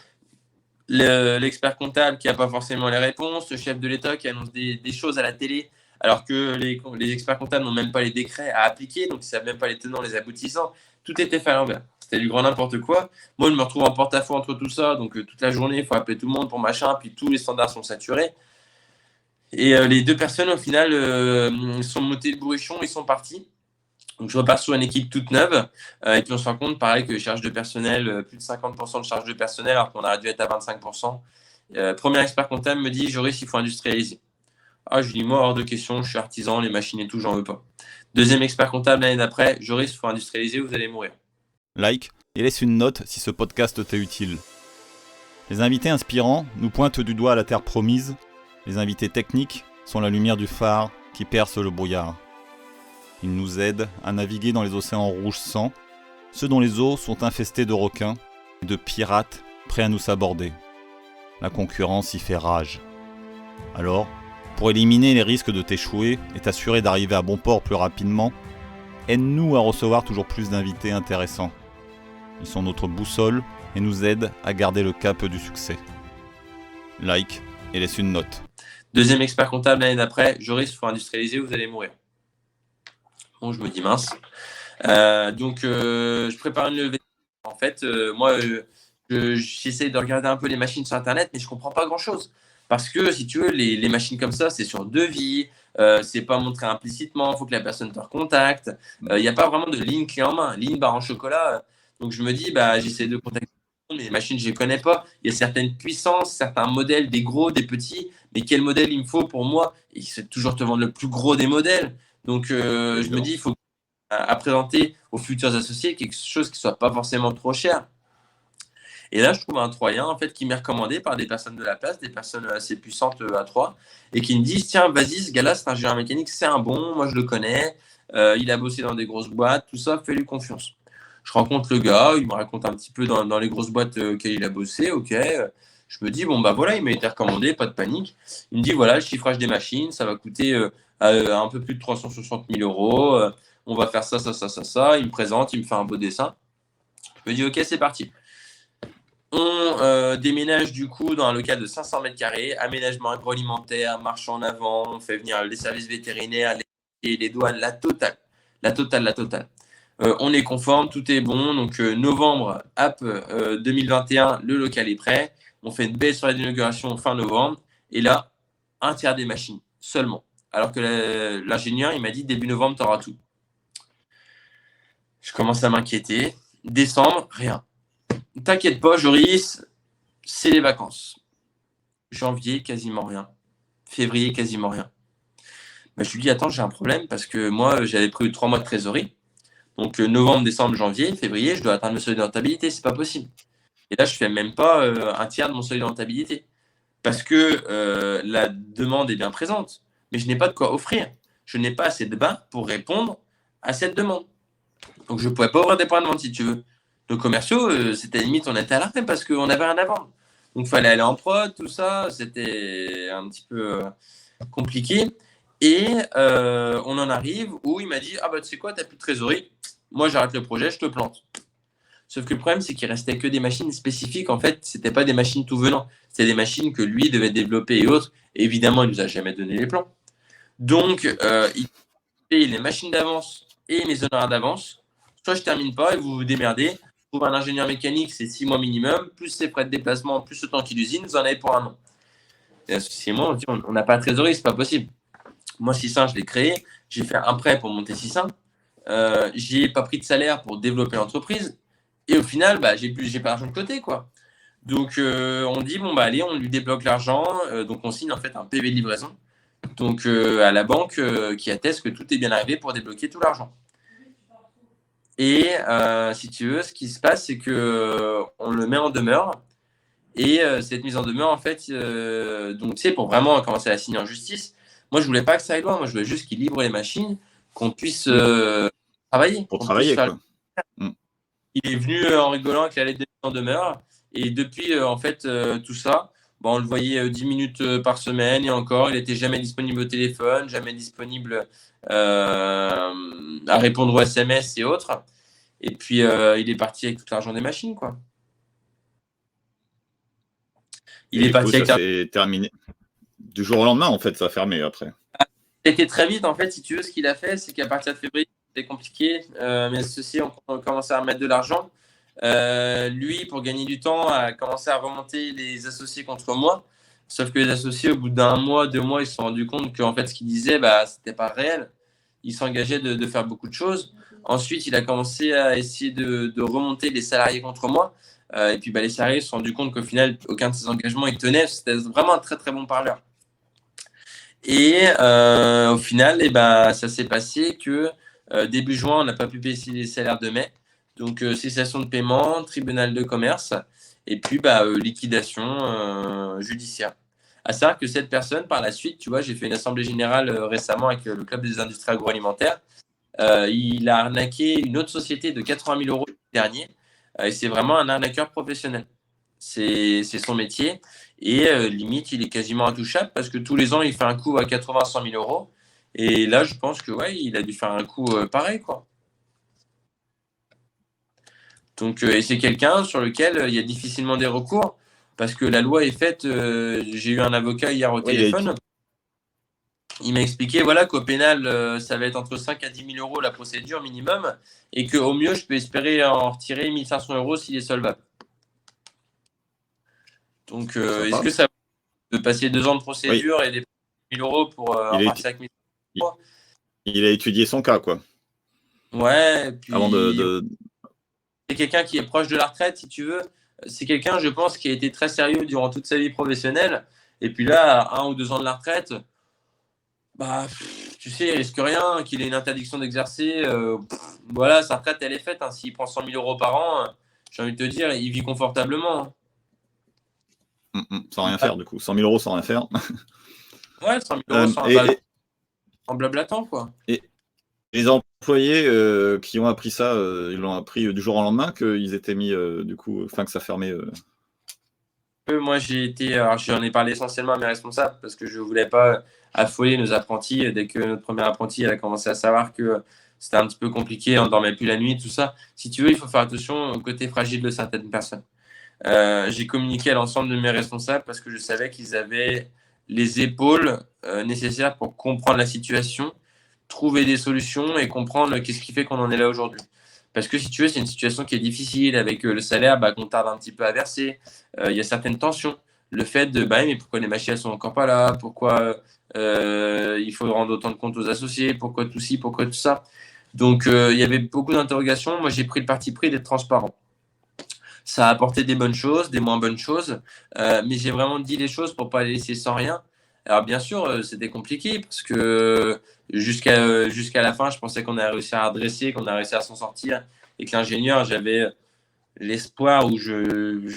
L'expert comptable qui n'a pas forcément les réponses, le chef de l'État qui annonce des choses à la télé, alors que les experts comptables n'ont même pas les décrets à appliquer, donc ils ne savent même pas les tenants, les aboutissants. Tout était fait à l'envers. C'était du grand n'importe quoi. Moi, je me retrouve en porte-à-faux entre tout ça, donc toute la journée, il faut appeler tout le monde pour machin, puis tous les standards sont saturés. Et les deux personnes, au final, sont montées le bourrichon, ils sont partis. Donc, je repars sur une équipe toute neuve. Et puis, on se rend compte, pareil, que charge de personnel, plus de 50% de charge de personnel, alors qu'on aurait dû être à 25%. Premier expert comptable me dit, Joris, il faut industrialiser. Ah, je lui dis, moi, hors de question, je suis artisan, les machines et tout, j'en veux pas. Deuxième expert comptable l'année d'après, Joris, il faut industrialiser, vous allez mourir. Like et laisse une note si ce podcast t'est utile. Les invités inspirants nous pointent du doigt à la terre promise. Les invités techniques sont la lumière du phare qui perce le brouillard. Ils nous aident à naviguer dans les océans rouges sang, ceux dont les eaux sont infestées de requins et de pirates prêts à nous saborder. La concurrence y fait rage. Alors, pour éliminer les risques de t'échouer et t'assurer d'arriver à bon port plus rapidement, aide-nous à recevoir toujours plus d'invités intéressants. Ils sont notre boussole et nous aident à garder le cap du succès. Like et laisse une note. Deuxième expert comptable l'année d'après, Joris, il faut industrialiser, vous allez mourir. Bon, je me dis mince. Donc, je prépare une levée. En fait, moi, j'essaie de regarder un peu les machines sur Internet, mais je ne comprends pas grand-chose. Parce que, si tu veux, les machines comme ça, c'est sur devis, c'est pas montré implicitement, il faut que la personne te recontacte. Il n'y a pas vraiment de ligne clé en main, ligne barre en chocolat. Donc, je me dis, j'essaie de contacter les machines, je ne les connais pas. Il y a certaines puissances, certains modèles, des gros, des petits. Mais quel modèle il me faut pour moi? Et c'est toujours te vendre le plus gros des modèles. Donc, je me dis, il faut à présenter aux futurs associés quelque chose qui ne soit pas forcément trop cher. Et là, je trouve un Troyen en fait, qui m'est recommandé par des personnes de la place, des personnes assez puissantes à Troyes, et qui me disent, tiens, vas-y, ce gars-là, c'est un ingénieur mécanique, c'est un bon, moi je le connais, il a bossé dans des grosses boîtes, tout ça, fais-lui confiance. Je rencontre le gars, il me raconte un petit peu dans les grosses boîtes auxquelles il a bossé, ok. Je me dis, bon, voilà, il m'a été recommandé, pas de panique. Il me dit, voilà, le chiffrage des machines, ça va coûter un peu plus de 360 000 euros. On va faire ça. Il me présente, il me fait un beau dessin. Je me dis, ok, c'est parti. On déménage du coup dans un local de 500 mètres carrés, aménagement agroalimentaire, marché en avant, on fait venir les services vétérinaires, les douanes, la totale. On est conforme, tout est bon. Donc, novembre, 2021, le local est prêt. On fait une baisse sur l'inauguration fin novembre. Et là, un tiers des machines seulement. Alors que l'ingénieur, il m'a dit début novembre, tu auras tout. Je commence à m'inquiéter. Décembre, rien. T'inquiète pas, Joris, c'est les vacances. Janvier, quasiment rien. Février, quasiment rien. Je lui dis, attends, j'ai un problème parce que moi, j'avais pris 3 mois de trésorerie. Donc, novembre, décembre, janvier, février, je dois atteindre le seuil de rentabilité. C'est pas possible. Et là, je ne fais même pas un tiers de mon seuil de rentabilité. Parce que la demande est bien présente. Mais je n'ai pas de quoi offrir. Je n'ai pas assez de bains pour répondre à cette demande. Donc, je ne pouvais pas ouvrir des points de vente, si tu veux. Nos commerciaux, c'était limite, on était à l'arrêt parce qu'on avait rien à vendre. Donc, il fallait aller en prod, tout ça. C'était un petit peu compliqué. Et on en arrive où il m'a dit, tu sais quoi, tu n'as plus de trésorerie. Moi, j'arrête le projet, je te plante. Sauf que le problème, c'est qu'il restait que des machines spécifiques. En fait, c'était pas des machines tout venant. C'était des machines que lui devait développer et autres. Et évidemment, il nous a jamais donné les plans. Donc, il payait les machines d'avance et mes honoraires d'avance, soit je termine pas et vous vous démerdez. Pour un ingénieur mécanique, c'est 6 mois minimum, plus ses frais de déplacement, plus le temps qu'il usine, vous en avez pour un an. Et l'associé et moi, on n'a pas de trésorerie, c'est pas possible. Moi, 600, je l'ai créé, j'ai fait un prêt pour monter 600, j'ai pas pris de salaire pour développer l'entreprise, et au final, j'ai pas d'argent de côté, quoi. Donc, on dit, bon, allez, on lui débloque l'argent, donc on signe en fait un PV de livraison, donc à la banque qui atteste que tout est bien arrivé pour débloquer tout l'argent. Et si tu veux, ce qui se passe, c'est que on le met en demeure. Et cette mise en demeure, en fait, donc tu sais, pour vraiment commencer à signer en justice, moi je voulais pas que ça aille loin. Moi je voulais juste qu'il livre les machines, qu'on puisse travailler. Pour travailler, faire... quoi. Il est venu en rigolant avec la lettre de mise en demeure. Et depuis, en fait, tout ça, on le voyait 10 minutes par semaine et encore, il n'était jamais disponible au téléphone, jamais disponible à répondre aux SMS et autres. Et puis, il est parti avec tout l'argent des machines, quoi. Il est parti. Ça s'est terminé. Du jour au lendemain, en fait, ça a fermé après. C'était très vite, en fait, si tu veux, ce qu'il a fait, c'est qu'à partir de février, c'était compliqué. Mes associés ont commencé à remettre de l'argent. Lui, pour gagner du temps, a commencé à remonter les associés contre moi. Sauf que les associés, au bout d'un mois, 2 mois, ils se sont rendus compte qu'en fait, ce qu'ils disaient, c'était pas réel. Il s'engageait de faire beaucoup de choses. Ensuite, il a commencé à essayer de remonter les salariés contre moi. Et puis, les salariés se sont rendus compte qu'au final, aucun de ses engagements il tenait. C'était vraiment un très, très bon parleur. Et au final, ça s'est passé que début juin, on n'a pas pu payer les salaires de mai. Donc, cessation de paiement, tribunal de commerce, et puis liquidation judiciaire. À savoir que cette personne, par la suite, tu vois, j'ai fait une assemblée générale récemment avec le Club des industries agroalimentaires. Il a arnaqué une autre société de 80 000 € dernier. Et c'est vraiment un arnaqueur professionnel. C'est son métier. Et limite, il est quasiment intouchable parce que tous les ans, il fait un coup à 80-100 000 €. Et là, je pense que il a dû faire un coup pareil, quoi. Donc, et c'est quelqu'un sur lequel il y a difficilement des recours parce que la loi est faite. J'ai eu un avocat hier au téléphone. Il m'a expliqué qu'au pénal, ça va être entre 5 à 10 000 € la procédure minimum et qu'au mieux, je peux espérer en retirer 1 500 € s'il est solvable. Donc, est-ce que ça va de passer 2 ans de procédure et des 1 000 € pour repartir avec 1 000 €? Il a étudié son cas, quoi. Ouais. Puis, avant de... C'est quelqu'un qui est proche de la retraite, si tu veux. C'est quelqu'un, je pense, qui a été très sérieux durant toute sa vie professionnelle. Et puis là, à 1 ou 2 ans de la retraite, tu sais, il risque rien, qu'il ait une interdiction d'exercer. Sa retraite, elle est faite. S'il prend 100 000 € par an, j'ai envie de te dire, il vit confortablement. Sans rien faire, du coup. 100 000 € sans rien faire. Ouais, 100 000 € en blablatant, quoi. Et les employés qui ont appris ça, ils l'ont appris du jour au lendemain qu'ils étaient mis, que ça fermait Moi, j'en ai parlé essentiellement à mes responsables parce que je ne voulais pas affoler nos apprentis. Dès que notre premier apprenti a commencé à savoir que c'était un petit peu compliqué, on ne dormait plus la nuit, tout ça. Si tu veux, il faut faire attention au côté fragile de certaines personnes. J'ai communiqué à l'ensemble de mes responsables parce que je savais qu'ils avaient les épaules nécessaires pour comprendre la situation, trouver des solutions et comprendre qu'est-ce qui fait qu'on en est là aujourd'hui. Parce que si tu veux, c'est une situation qui est difficile avec le salaire qu'on tarde un petit peu à verser. Il y a certaines tensions. Le fait de mais pourquoi les machines elles sont encore pas là? Pourquoi il faut rendre autant de comptes aux associés? Pourquoi tout ci? Pourquoi tout ça? Donc il y avait beaucoup d'interrogations. Moi, j'ai pris le parti pris d'être transparent. Ça a apporté des bonnes choses, des moins bonnes choses, mais j'ai vraiment dit les choses pour pas les laisser sans rien. Alors bien sûr, c'était compliqué parce que jusqu'à la fin, je pensais qu'on a réussi à redresser, qu'on a réussi à s'en sortir et que l'ingénieur, j'avais l'espoir où je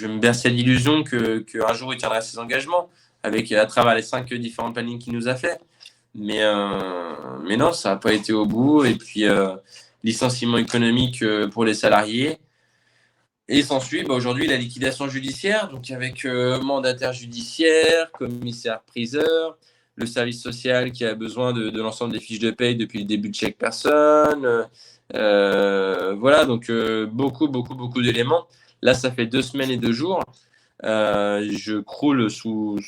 me berçais d'illusion qu'un jour il tiendrait ses engagements à travers les 5 différents plannings qu'il nous a fait. Mais non, ça n'a pas été au bout. Et puis, licenciement économique pour les salariés. Et s'ensuit aujourd'hui la liquidation judiciaire, donc avec mandataire judiciaire, commissaire-priseur, le service social qui a besoin de l'ensemble des fiches de paye depuis le début de chaque personne. Donc beaucoup d'éléments. Là, ça fait 2 semaines et 2 jours. Je croule sous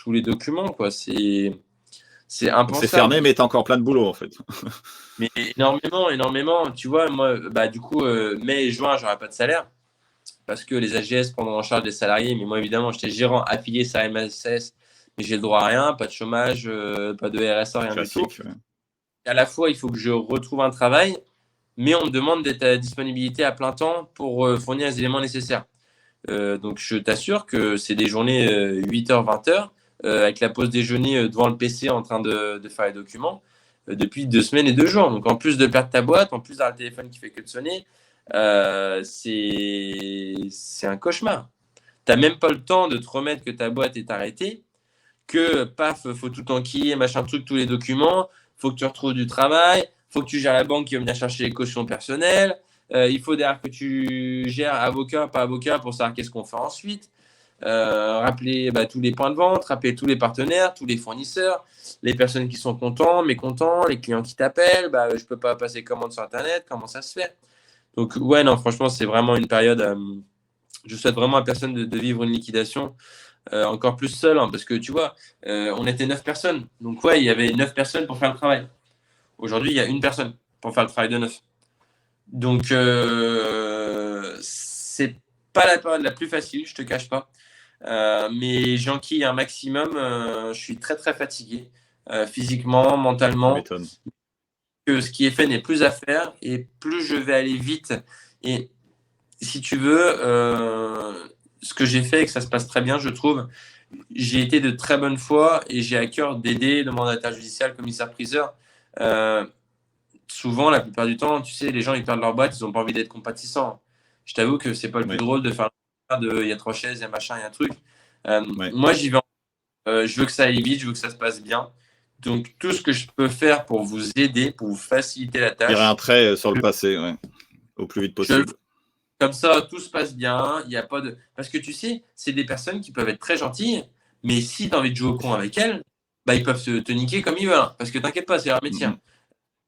les documents, quoi. C'est Donc c'est fermé, impensable. mais tu as encore plein de boulot en fait. Mais énormément, énormément. Tu vois, moi, du coup, mai et juin, j'aurai pas de salaire parce que les AGS prendront en charge des salariés. Mais moi, évidemment, j'étais gérant affilié à MSS, mais j'ai le droit à rien, pas de chômage, pas de RSA, rien du tout. Classique. Ouais. À la fois, il faut que je retrouve un travail, mais on me demande d'être à disponibilité à plein temps pour fournir les éléments nécessaires. Donc, je t'assure que c'est des journées 8h, 20h, avec la pause déjeuner devant le PC en train de faire les documents, depuis 2 semaines et 2 jours. Donc, en plus de perdre ta boîte, en plus d'avoir le téléphone qui fait que de sonner, c'est un cauchemar. Tu n'as même pas le temps de te remettre que ta boîte est arrêtée, que paf, faut tout enquiller, machin truc, tous les documents, faut que tu retrouves du travail, faut que tu gères la banque qui va venir chercher les cautions personnelles, il faut derrière que tu gères avocat, pas avocat, pour savoir qu'est-ce qu'on fait ensuite, rappeler tous les points de vente, rappeler tous les partenaires, tous les fournisseurs, les personnes qui sont contents, mécontents, les clients qui t'appellent, je peux pas passer commande sur Internet, comment ça se fait? Donc ouais, non, franchement, c'est vraiment une période, je souhaite vraiment à personne de vivre une liquidation. Encore plus seul, hein, parce que tu vois, on était 9 personnes. Donc, ouais, il y avait 9 personnes pour faire le travail. Aujourd'hui, il y a une personne pour faire le travail de 9. Donc, c'est pas la période la plus facile, je te cache pas. Mais j'enquille un maximum. Je suis très, très fatigué, physiquement, Ça mentalement. m'étonne. Que ce qui est fait n'est plus à faire et plus je vais aller vite. Et si tu veux, ce que j'ai fait et que ça se passe très bien, je trouve, j'ai été de très bonne foi et j'ai à cœur d'aider le mandataire judiciaire, le commissaire-priseur. Souvent, la plupart du temps, tu sais, les gens, ils perdent leur boîte, ils n'ont pas envie d'être compatissants. Je t'avoue que c'est pas le plus Oui. drôle de faire il y a 3 chaises, il y a machin, il y a un truc. Ouais. Moi, j'y vais. Je veux que ça aille vite, je veux que ça se passe bien. Donc, tout ce que je peux faire pour vous aider, pour vous faciliter la Tirer un tâche, trait sur le passé, ouais, au plus vite je le possible. comme ça, tout se passe bien. Il y a pas de. Parce que tu sais, c'est des personnes qui peuvent être très gentilles, mais si tu as envie de jouer au con avec elles, ils peuvent te niquer comme ils veulent, hein. Parce que t'inquiète pas, c'est leur métier, Mhm. hein.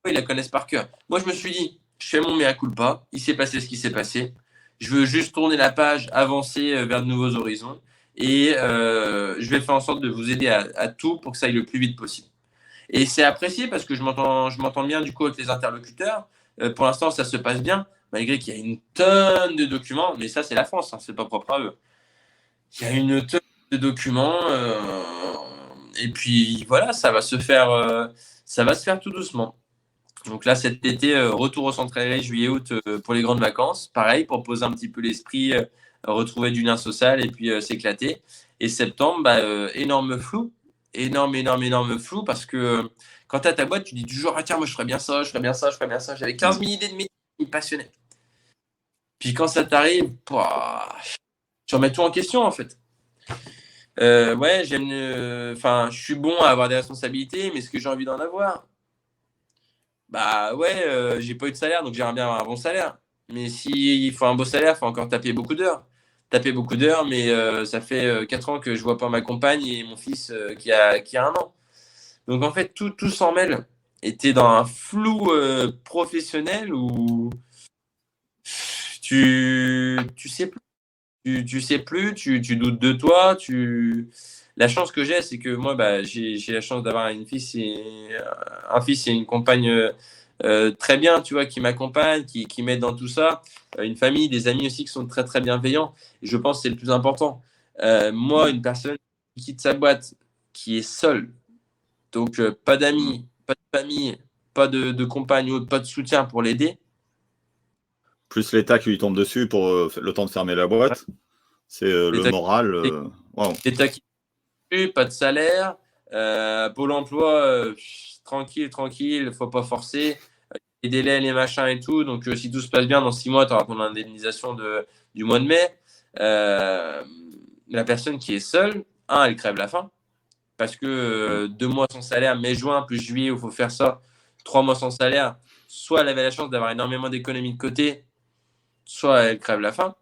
Ils la connaissent par cœur. Moi, je me suis dit, je fais mon mea culpa. Il s'est passé ce qui s'est passé. Je veux juste tourner la page, avancer vers de nouveaux horizons. Et je vais faire en sorte de vous aider à tout pour que ça aille le plus vite possible. Et c'est apprécié parce que je m'entends bien du coup avec les interlocuteurs. Pour l'instant, ça se passe bien, malgré qu'il y a une tonne de documents. Mais ça, c'est la France, hein, c'est pas propre à eux. Il y a une tonne de documents. Et puis voilà, ça va se faire tout doucement. Donc là, cet été, retour au centre aéré, juillet-août, pour les grandes vacances. Pareil, pour poser un petit peu l'esprit, retrouver du lien social et puis s'éclater. Et septembre, énorme flou. Énorme, énorme, énorme flou parce que quand tu as ta boîte, tu dis toujours, ah tiens, moi je ferais bien ça, je ferais bien ça, je ferais bien ça. J'avais 15 000 idées de métier qui me passionnaient. Puis quand ça t'arrive, tu remets tout en question en fait. Ouais, je suis bon à avoir des responsabilités, mais est-ce que j'ai envie d'en avoir? Bah ouais, j'ai pas eu de salaire, donc j'aimerais bien avoir un bon salaire. Mais s'il faut un beau salaire, il faut encore taper beaucoup d'heures. Taper beaucoup d'heures, mais ça fait 4 ans que je vois pas ma compagne et mon fils qui a 1 an. Donc en fait, tout s'en mêle. Et t'es dans un flou professionnel où tu sais plus. Tu sais plus, tu doutes de toi. La chance que j'ai, c'est que moi, j'ai la chance d'avoir un fils et une compagne très bien, tu vois, qui m'accompagnent, qui m'aident dans tout ça. Une famille, des amis aussi qui sont très, très bienveillants. Et je pense que c'est le plus important. Moi, une personne qui quitte sa boîte, qui est seule, donc pas Mhm. d'amis, pas de famille, pas de compagne ou pas de soutien pour l'aider. Plus l'État qui lui tombe dessus pour le temps de fermer la Ouais. boîte, c'est le L'État moral. Waouh. l'État qui pas de salaire. Pôle emploi, tranquille, tranquille, faut pas forcer. Les délais, les machins et tout. Donc, si tout se passe bien, dans 6 mois, tu auras ton indemnisation du mois de mai. La personne qui est seule, elle crève la faim. Parce que 2 mois sans salaire, mai, juin, plus juillet, où il faut faire ça, 3 mois sans salaire, soit elle avait la chance d'avoir énormément d'économies de côté, soit elle crève la faim.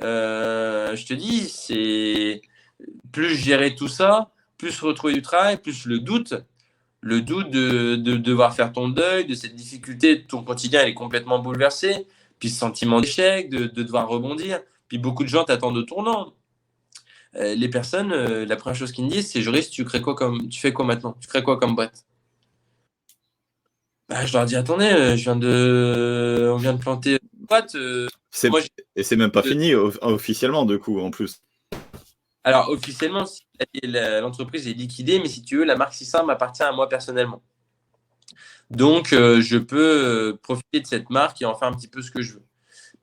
Je te dis, c'est plus gérer tout ça, plus retrouver du travail, plus le doute de devoir faire ton deuil, de cette difficulté, ton quotidien elle est complètement bouleversé, puis ce sentiment d'échec, de devoir rebondir, puis beaucoup de gens t'attendent au tournant. Les personnes, la première chose qu'ils me disent, c'est Joris, tu fais quoi maintenant? Tu crées quoi comme boîte? Bah, je leur dis, attendez, on vient de planter une boîte. C'est... Moi, Et c'est même pas fini officiellement, du coup, en plus. Alors, officiellement, l'entreprise est liquidée, mais si tu veux, la marque Sissin m'appartient à moi personnellement. Donc, je peux profiter de cette marque et en faire un petit peu ce que je veux.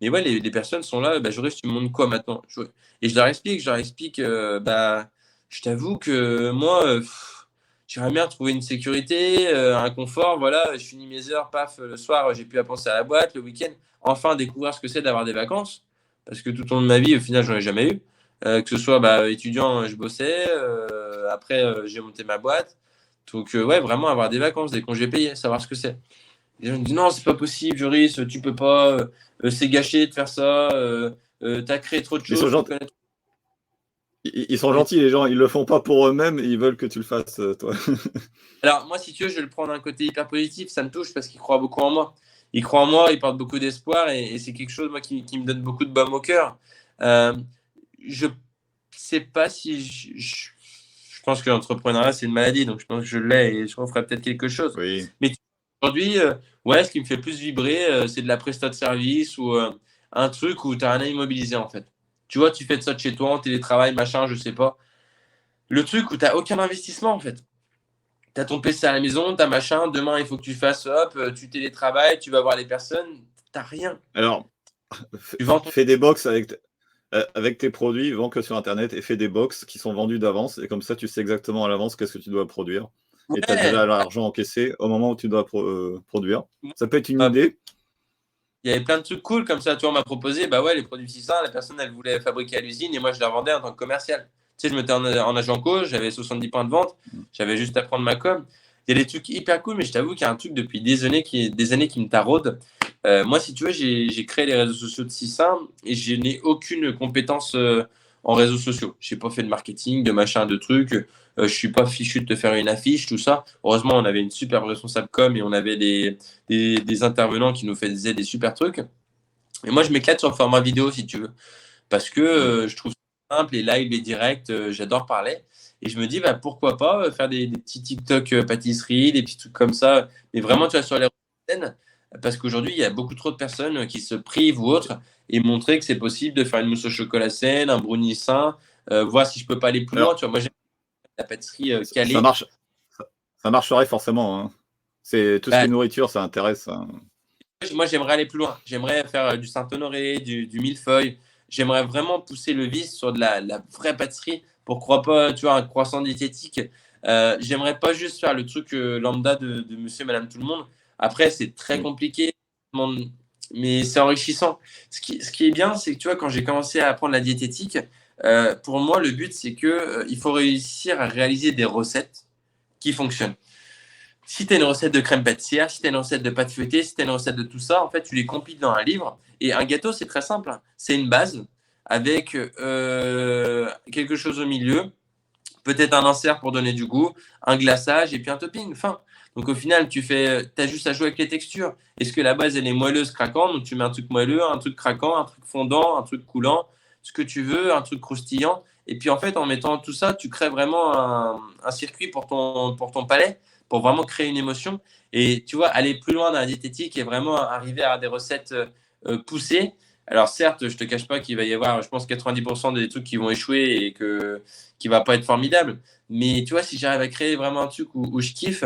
Mais ouais, les personnes sont là, bah, Joris, tu me montres quoi maintenant? Et je leur explique, bah, je t'avoue que moi, j'aimerais bien trouver une sécurité, un confort, voilà, je finis mes heures, paf, le soir, j'ai plus à penser à la boîte, le week-end, enfin découvrir ce que c'est d'avoir des vacances, parce que tout au long de ma vie, au final, j'en ai jamais eu. Que ce soit étudiant, je bossais, après, j'ai monté ma boîte. Donc, ouais, vraiment avoir des vacances, des congés payés, savoir ce que c'est. Les gens me disent non, c'est pas possible, Joris, tu peux pas, c'est gâché de faire ça, t'as créé trop de Ils sont choses, tu gentils. connais. Ils sont gentils, les gens. Ils le font pas pour eux-mêmes. Ils veulent que tu le fasses, toi. Alors, moi, si tu veux, je le prends d'un côté hyper positif, ça me touche parce qu'il croit beaucoup en moi. Il croit en moi, il porte beaucoup d'espoir et c'est quelque chose, moi, qui me donne beaucoup de baume au cœur. Euh, je sais pas si je pense que l'entrepreneuriat, c'est une maladie, donc je pense que je l'ai et je referai peut-être quelque chose. Oui. Mais aujourd'hui, ouais, ce qui me fait plus vibrer, c'est de la prestation de service ou un truc où tu as un immobilisé, en fait. Tu vois, tu fais de ça de chez toi, en télétravail, machin, je sais pas. Le truc où tu n'as aucun investissement, en fait. Tu as ton PC à la maison, tu as machin, demain, il faut que tu fasses, hop, tu télétravailles, tu vas voir les personnes, tu rien. Alors, Tu vends ton... fais des box avec tes produits, vends que sur Internet et fais des box qui sont vendus d'avance. Et comme ça, tu sais exactement à l'avance qu'est-ce que tu dois produire. Et tu as Ouais, déjà l'argent encaissé au moment où tu dois produire. Ça peut être une euh, idée. il y avait plein de trucs cool comme ça. Tu vois, on m'a proposé, bah ouais, les produits 600, la personne, elle voulait fabriquer à l'usine et moi, je la vendais en tant que commercial. Tu sais, je mettais en agent co, j'avais 70 points de vente, j'avais juste à prendre ma com. Il y a des trucs hyper cool, mais je t'avoue qu'il y a un truc depuis des années qui me taraude. Moi, si tu veux, j'ai créé les réseaux sociaux de 600 et je n'ai aucune compétence en réseaux sociaux. Je n'ai pas fait de marketing, de machin, de trucs. Je suis pas fichu de te faire une affiche, tout ça. Heureusement, on avait une super responsable com et on avait des intervenants qui nous faisaient des super trucs. Et moi, je m'éclate sur le format vidéo, si tu veux, parce que je trouve ça simple, les lives, les directs, j'adore parler. Et je me dis, bah, pourquoi pas faire des petits TikTok pâtisserie, des petits trucs comme ça, mais vraiment, tu vois, sur les scènes, parce qu'aujourd'hui, il y a beaucoup trop de personnes qui se privent ou autres, et montrer que c'est possible de faire une mousse au chocolat saine, un brownie sain, voir si je peux pas aller plus loin. Alors, Tu vois, moi, j'aime la pâtisserie ça calée. marche. Ça marcherait forcément, hein. C'est tout ce qui Bah, est nourriture, ça intéresse, hein. moi, j'aimerais aller plus loin. J'aimerais faire du Saint-Honoré, du millefeuille. J'aimerais vraiment pousser le vice sur de la vraie pâtisserie pour croire pas, tu vois, un croissant diététique. J'aimerais pas juste faire le truc lambda de monsieur et madame tout le monde. Après, c'est très Oui. compliqué, mais c'est enrichissant. Ce qui est bien, c'est que tu vois, quand j'ai commencé à apprendre la diététique, pour moi, le but, c'est que il faut réussir à réaliser des recettes qui fonctionnent. Si tu as une recette de crème pâtissière, si tu as une recette de pâte feuilletée, si tu as une recette de tout ça, en fait, tu les compiles dans un livre. Et un gâteau, c'est très simple, hein. C'est une base avec quelque chose au milieu, peut-être un insert pour donner du goût, un glaçage et puis un topping. Fin. Donc au final, as juste à jouer avec les textures. Est-ce que la base, elle est moelleuse, craquante? Donc tu mets un truc moelleux, un truc craquant, un truc fondant, un truc coulant, ce que tu veux, un truc croustillant. Et puis en fait, en mettant tout ça, tu crées vraiment un circuit pour ton palais, pour vraiment créer une émotion. Et tu vois, aller plus loin dans la diététique et vraiment arriver à des recettes poussées. Alors certes, je te cache pas qu'il va y avoir, je pense, 90% des trucs qui vont échouer et qui va pas être formidable. Mais tu vois, si j'arrive à créer vraiment un truc où je kiffe,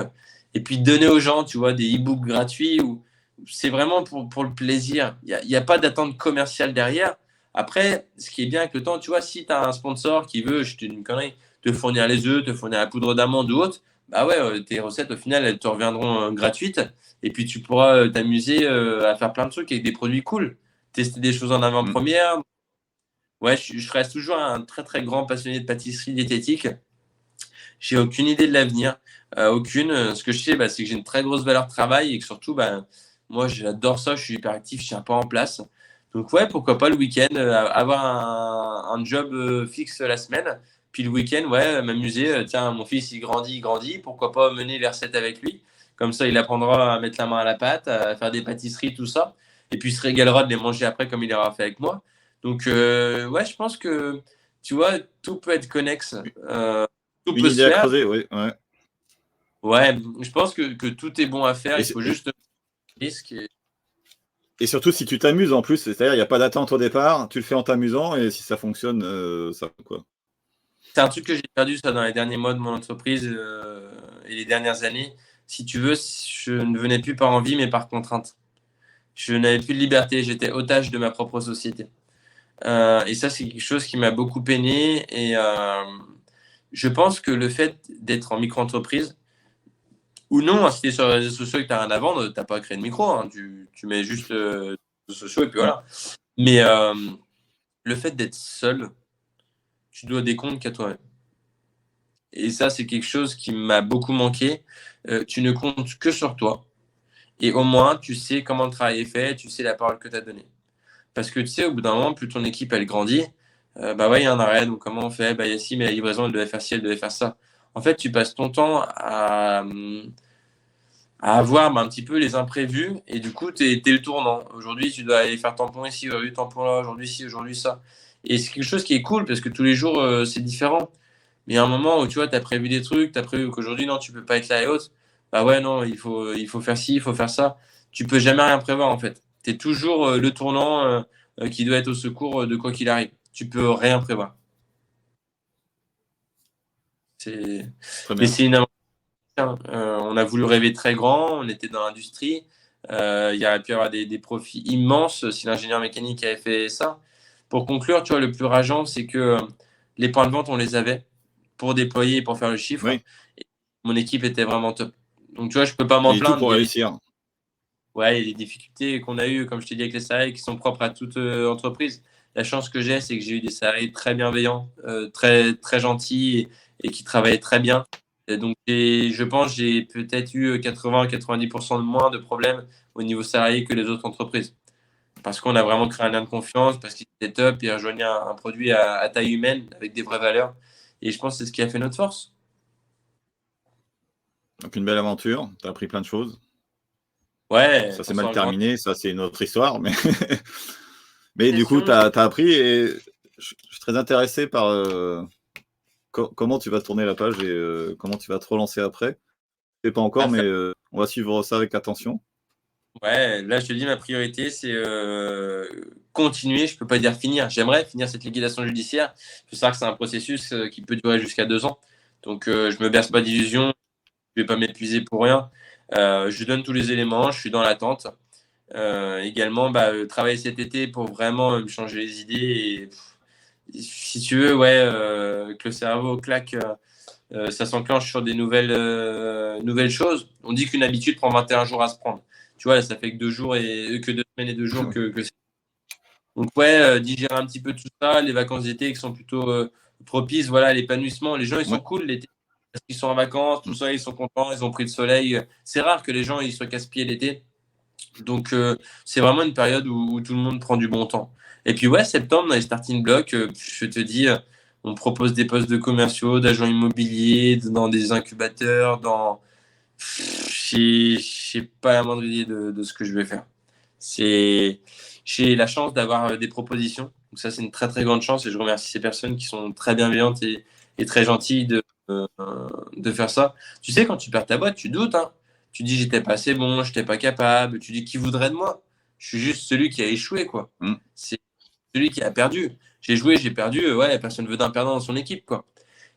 et puis donner aux gens, tu vois, des e-books gratuits, où c'est vraiment pour le plaisir. Il y a pas d'attente commerciale derrière. Après, ce qui est bien avec le temps, tu vois, si tu as un sponsor qui veut, je te dis une connerie, te fournir les œufs, te fournir la poudre d'amande ou autre, bah ouais, tes recettes, au final, elles te reviendront gratuites. Et puis, tu pourras t'amuser à faire plein de trucs avec des produits cool. Tester des choses en Mm. avant-première. Ouais, je reste toujours un très, très grand passionné de pâtisserie diététique. J'ai aucune idée de l'avenir. Aucune. Ce que je sais, c'est que j'ai une très grosse valeur de travail et que surtout, moi, j'adore ça. Je suis hyper actif, je tiens pas en place. Donc, ouais, pourquoi pas le week-end, avoir un job fixe la semaine. Puis le week-end, ouais, m'amuser. Tiens, mon fils, il grandit, il grandit. Pourquoi pas mener les recettes avec lui? Comme ça, il apprendra à mettre la main à la pâte, à faire des pâtisseries, tout ça. Et puis, il se régalera de les manger après comme il aura fait avec moi. Donc, ouais, je pense que tu vois, tout peut être connexe. Tout Une peut se idée à faire. creuser, oui. Ouais. Ouais, je pense que tout est bon à faire. Et, Il faut et- juste risque. et surtout si tu t'amuses en plus, c'est-à-dire il n'y a pas d'attente au départ, tu le fais en t'amusant et si ça fonctionne, ça quoi. C'est un truc que j'ai perdu ça dans les derniers mois de mon entreprise et les dernières années. Si tu veux, je ne venais plus par envie, mais par contrainte. Je n'avais plus de liberté. J'étais otage de ma propre société. Et ça, c'est quelque chose qui m'a beaucoup peiné. Et je pense que le fait d'être en micro-entreprise, ou non, si tu es sur les réseaux sociaux et que tu n'as rien à vendre, tu n'as pas à créer de micro. Hein. Tu mets juste les réseaux sociaux et puis Mm. voilà. Mais le fait d'être seul, tu dois des comptes qu'à toi-même. Et ça, c'est quelque chose qui m'a beaucoup manqué. Tu ne comptes que sur toi. Et au moins, tu sais comment le travail est fait, tu sais la parole que tu as donnée. Parce que tu sais, au bout d'un moment, plus ton équipe, elle grandit, bah ouais, il y a un arrêt, donc comment on fait? Bah, Yassim, mais la livraison, elle devait faire ci, elle devait faire ça. En fait, tu passes ton temps à avoir un petit peu les imprévus, et du coup, tu es le tournant. Aujourd'hui, tu dois aller faire tampon ici, aujourd'hui, tampon là, aujourd'hui ci, aujourd'hui ça. Et c'est quelque chose qui est cool, parce que tous les jours, c'est différent. Mais il y a un moment où tu vois, tu as prévu des trucs, tu as prévu qu'aujourd'hui, non, tu peux pas être là et autres. Bah ouais, non, il faut faire ci, il faut faire ça. Tu peux jamais rien prévoir, en fait. Tu es toujours le tournant qui doit être au secours de quoi qu'il arrive. Tu peux rien prévoir. C'est... Très Mais bien. c'est une aventure. Hein. On a voulu rêver très grand, on était dans l'industrie. Il y aurait pu y avoir des profits immenses si l'ingénieur mécanique avait fait ça. Pour conclure, tu vois, le plus rageant, c'est que les points de vente, on les avait pour déployer et pour faire le chiffre. Oui. Et mon équipe était vraiment top. Donc, tu vois, je peux pas m'en Et tout plaindre. pour réussir. Ouais, il y a des difficultés qu'on a eues, comme je t'ai dit, avec les salariés qui sont propres à toute entreprise. La chance que j'ai, c'est que j'ai eu des salariés très bienveillants, très, très gentils et qui travaillaient très bien. Et donc, je pense que j'ai peut-être eu 80-90% de moins de problèmes au niveau salarié que les autres entreprises. Parce qu'on a vraiment créé un lien de confiance, parce qu'ils étaient top et rejoignaient un produit à taille humaine avec des vraies valeurs. Et je pense que c'est ce qui a fait notre force. Donc une belle aventure, tu as appris plein de choses. Ouais, Ça s'est on mal s'en grand terminé, ça c'est une autre histoire, mais, mais du coup, tu session. as appris et je suis très intéressé par comment tu vas tourner la page et comment tu vas te relancer après. Je sais pas encore, mais on va suivre ça avec attention. Ouais, là je te dis ma priorité c'est continuer, je peux pas dire finir. J'aimerais finir cette liquidation judiciaire. Il faut savoir que c'est un processus qui peut durer jusqu'à 2 ans. Donc je me berce pas d'illusions, je vais pas m'épuiser pour rien. Je donne tous les éléments, je suis dans l'attente. Également, travailler cet été pour vraiment me changer les idées. Et, si tu veux, ouais, que le cerveau claque, ça s'enclenche sur des nouvelles choses. On dit qu'une habitude prend 21 jours à se prendre. Tu vois, ça fait que 2 jours et que 2 semaines et 2 jours que c'est. Donc ouais, digérer un petit peu tout ça, les vacances d'été qui sont plutôt propices, voilà, l'épanouissement. Les gens ils sont Ouais. cool l'été parce qu'ils sont en vacances, tout Mm. ça, ils sont contents, ils ont pris le soleil. C'est rare que les gens ils soient casse-pieds l'été. Donc c'est vraiment une période où tout le monde prend du bon temps. Et puis ouais, septembre dans les starting blocks, je te dis, on propose des postes de commerciaux, d'agents immobiliers, dans des incubateurs, dans j'ai pas la moindre idée de ce que je vais faire. C'est, j'ai la chance d'avoir des propositions. Donc ça, c'est une très très grande chance et je remercie ces personnes qui sont très bienveillantes et très gentilles euh, de faire ça. Tu sais, quand tu perds ta boîte, tu doutes. Hein. Tu dis, j'étais pas assez bon, j'étais pas capable. Tu dis, qui voudrait de moi? Je suis juste celui qui a échoué, quoi. Mm. C'est celui qui a perdu. J'ai joué, j'ai perdu. Ouais, personne ne veut d'un perdant dans son équipe, quoi.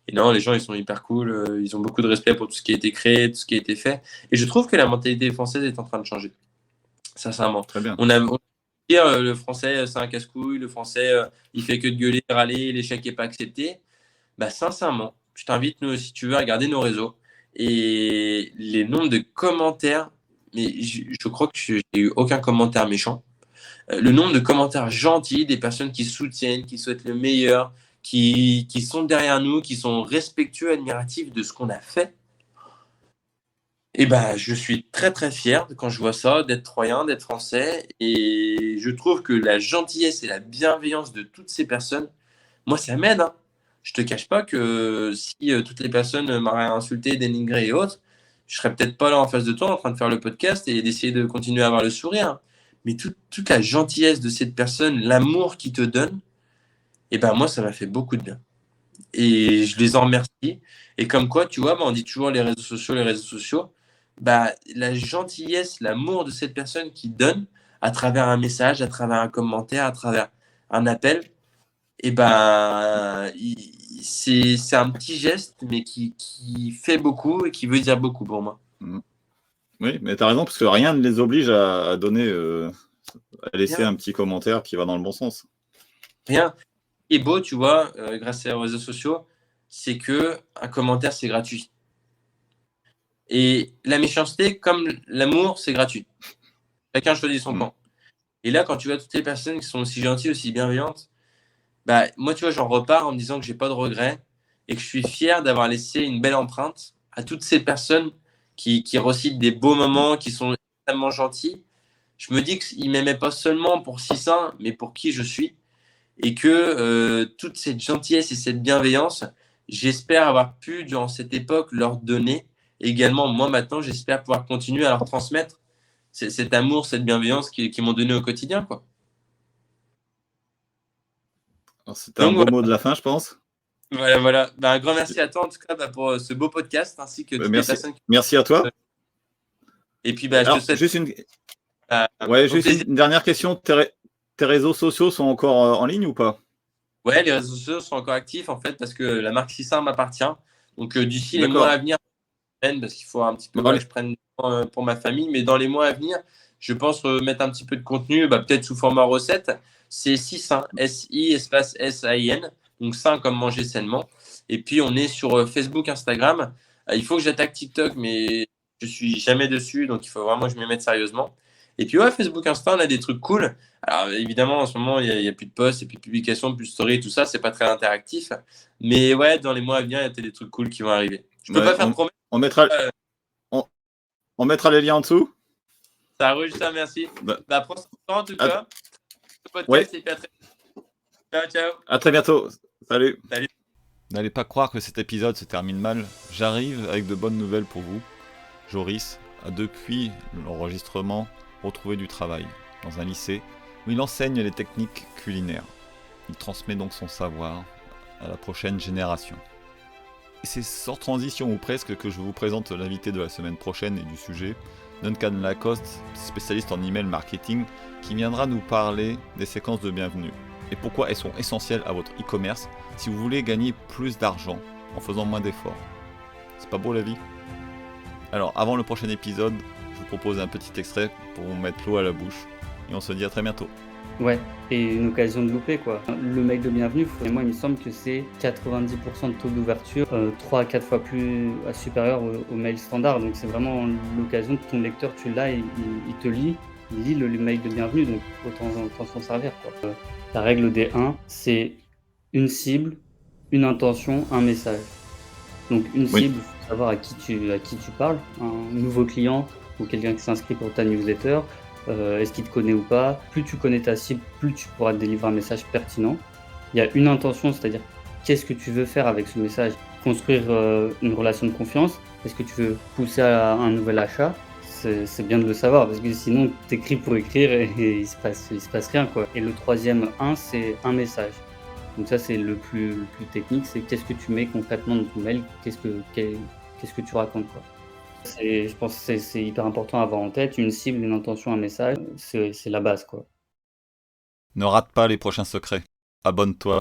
Et non, les gens, ils sont hyper cool. Ils ont beaucoup de respect pour tout ce qui a été créé, tout ce qui a été fait. Et je trouve que la mentalité française est en train de changer. Sincèrement. Très bien. On dire le français, c'est un casse-couille. Le français, il fait que de gueuler, râler. L'échec n'est pas accepté. Bah, sincèrement, je t'invite, nous, si tu veux, à regarder nos réseaux. Et les nombres de commentaires, mais je crois que j'ai eu aucun commentaire méchant. Le nombre de commentaires gentils, des personnes qui soutiennent, qui souhaitent le meilleur, qui sont derrière nous, qui sont respectueux, admiratifs de ce qu'on a fait. Et ben, je suis très très fier quand je vois ça, d'être troyen, d'être français. Et je trouve que la gentillesse et la bienveillance de toutes ces personnes, moi, ça m'aide. Hein. Je te cache pas que si toutes les personnes m'auraient insulté, dénigré et autres, je serais peut-être pas là en face de toi en train de faire le podcast et d'essayer de continuer à avoir le sourire. Mais toute la gentillesse de cette personne, l'amour qu'ils te donnent, Et ben moi, ça m'a fait beaucoup de bien. Et je les en remercie. Et comme quoi, tu vois, on dit toujours les réseaux sociaux, bah, la gentillesse, l'amour de cette personne qui donne à travers un message, à travers un commentaire, à travers un appel, et ben, c'est un petit geste, mais qui fait beaucoup et qui veut dire beaucoup pour moi. Mm. Oui, mais t'as raison, parce que rien ne les oblige à donner, à laisser Rien, un petit commentaire qui va dans le bon sens. rien. Ce qui est beau, tu vois, grâce aux réseaux sociaux, c'est que un commentaire, c'est gratuit. Et la méchanceté, comme l'amour, c'est gratuit. Chacun choisit son Mm. camp. Et là, quand tu vois toutes les personnes qui sont aussi gentilles, aussi bienveillantes, bah, moi, tu vois, j'en repars en me disant que j'ai pas de regrets et que je suis fier d'avoir laissé une belle empreinte à toutes ces personnes qui recitent des beaux moments, qui sont extrêmement gentils. Je me dis qu'ils m'aimaient pas seulement pour 600, mais pour qui je suis. Et que toute cette gentillesse et cette bienveillance, j'espère avoir pu, durant cette époque, leur donner. Et également, moi, maintenant, j'espère pouvoir continuer à leur transmettre cet amour, cette bienveillance qu'ils m'ont donné au quotidien, quoi. Alors, c'était un Donc beau mot de la fin, je pense. voilà, voilà. Bah, un grand merci à toi en tout cas pour ce beau podcast ainsi que toutes les Merci, personnes qui... merci à toi. Et puis bah, je te Alors, souhaite ouais, au juste plaisir. une dernière question. Tes réseaux sociaux sont encore en ligne ou pas? Ouais, les réseaux sociaux sont encore actifs en fait parce que la marque Sissa m'appartient. Donc d'ici les mois D'accord. à venir, parce qu'il faut un petit peu Bon, voilà, allez. que je prenne du temps pour ma famille, mais dans les mois à venir, je pense mettre un petit peu de contenu, bah, peut-être sous format recette. C'est Sissin, S-I espace S-A-I-N, donc sain comme manger sainement. Et puis on est sur Facebook, Instagram. Il faut que j'attaque TikTok, mais je suis jamais dessus, donc il faut vraiment que je m'y mette sérieusement. Et puis ouais, Facebook, Insta, on a des trucs cool. Alors évidemment, en ce moment, il y a plus de posts, et plus de publications, plus de stories, tout ça, c'est pas très interactif. Mais ouais, dans les mois à venir, il y a peut-être des trucs cool qui vont arriver. Je peux Ouais, pas faire de promesses. on mettra, euh, on, on mettra les liens en dessous. Ça roule, ça, merci. Bah, Bah, prends soin de toi, en tout à- cas. Le ouais, podcast, et puis à très ciao, ciao. à très bientôt. Salut. Salut. N'allez pas croire que cet épisode se termine mal. J'arrive avec de bonnes nouvelles pour vous. Joris a depuis l'enregistrement retrouvé du travail dans un lycée où il enseigne les techniques culinaires. Il transmet donc son savoir à la prochaine génération. Et c'est sans transition ou presque que je vous présente l'invité de la semaine prochaine et du sujet, Duncan Lacoste, spécialiste en email marketing, qui viendra nous parler des séquences de bienvenue et pourquoi elles sont essentielles à votre e-commerce si vous voulez gagner plus d'argent en faisant moins d'efforts. C'est pas beau la vie? Alors avant le prochain épisode, je vous propose un petit extrait pour vous mettre l'eau à la bouche et on se dit à très bientôt. Ouais, et une occasion de louper quoi. Le mail de bienvenue, moi il me semble que c'est 90% de taux d'ouverture, 3 à 4 fois plus supérieur au mail standard. Donc c'est vraiment l'occasion que ton lecteur, tu l'as, il te lit, il lit le mail de bienvenue, donc autant s'en servir quoi. La règle des 1, c'est une cible, une intention, un message. Donc une Oui. cible, il faut savoir à qui tu parles, un nouveau client ou quelqu'un qui s'inscrit pour ta newsletter. Est-ce qu'il te connaît ou pas? Plus tu connais ta cible, plus tu pourras te délivrer un message pertinent. Il y a une intention, c'est-à-dire qu'est-ce que tu veux faire avec ce message? Construire une relation de confiance. Est-ce que tu veux pousser à un nouvel achat? C'est bien de le savoir parce que sinon tu écris pour écrire et il se passe rien quoi. Et le troisième 1, c'est un message. Donc ça c'est le plus technique, c'est qu'est-ce que tu mets concrètement dans ton mail, qu'est-ce que tu racontes quoi. Je pense que c'est hyper important à avoir en tête, une cible, une intention, un message, c'est la base quoi. Ne rate pas les prochains secrets. Abonne-toi.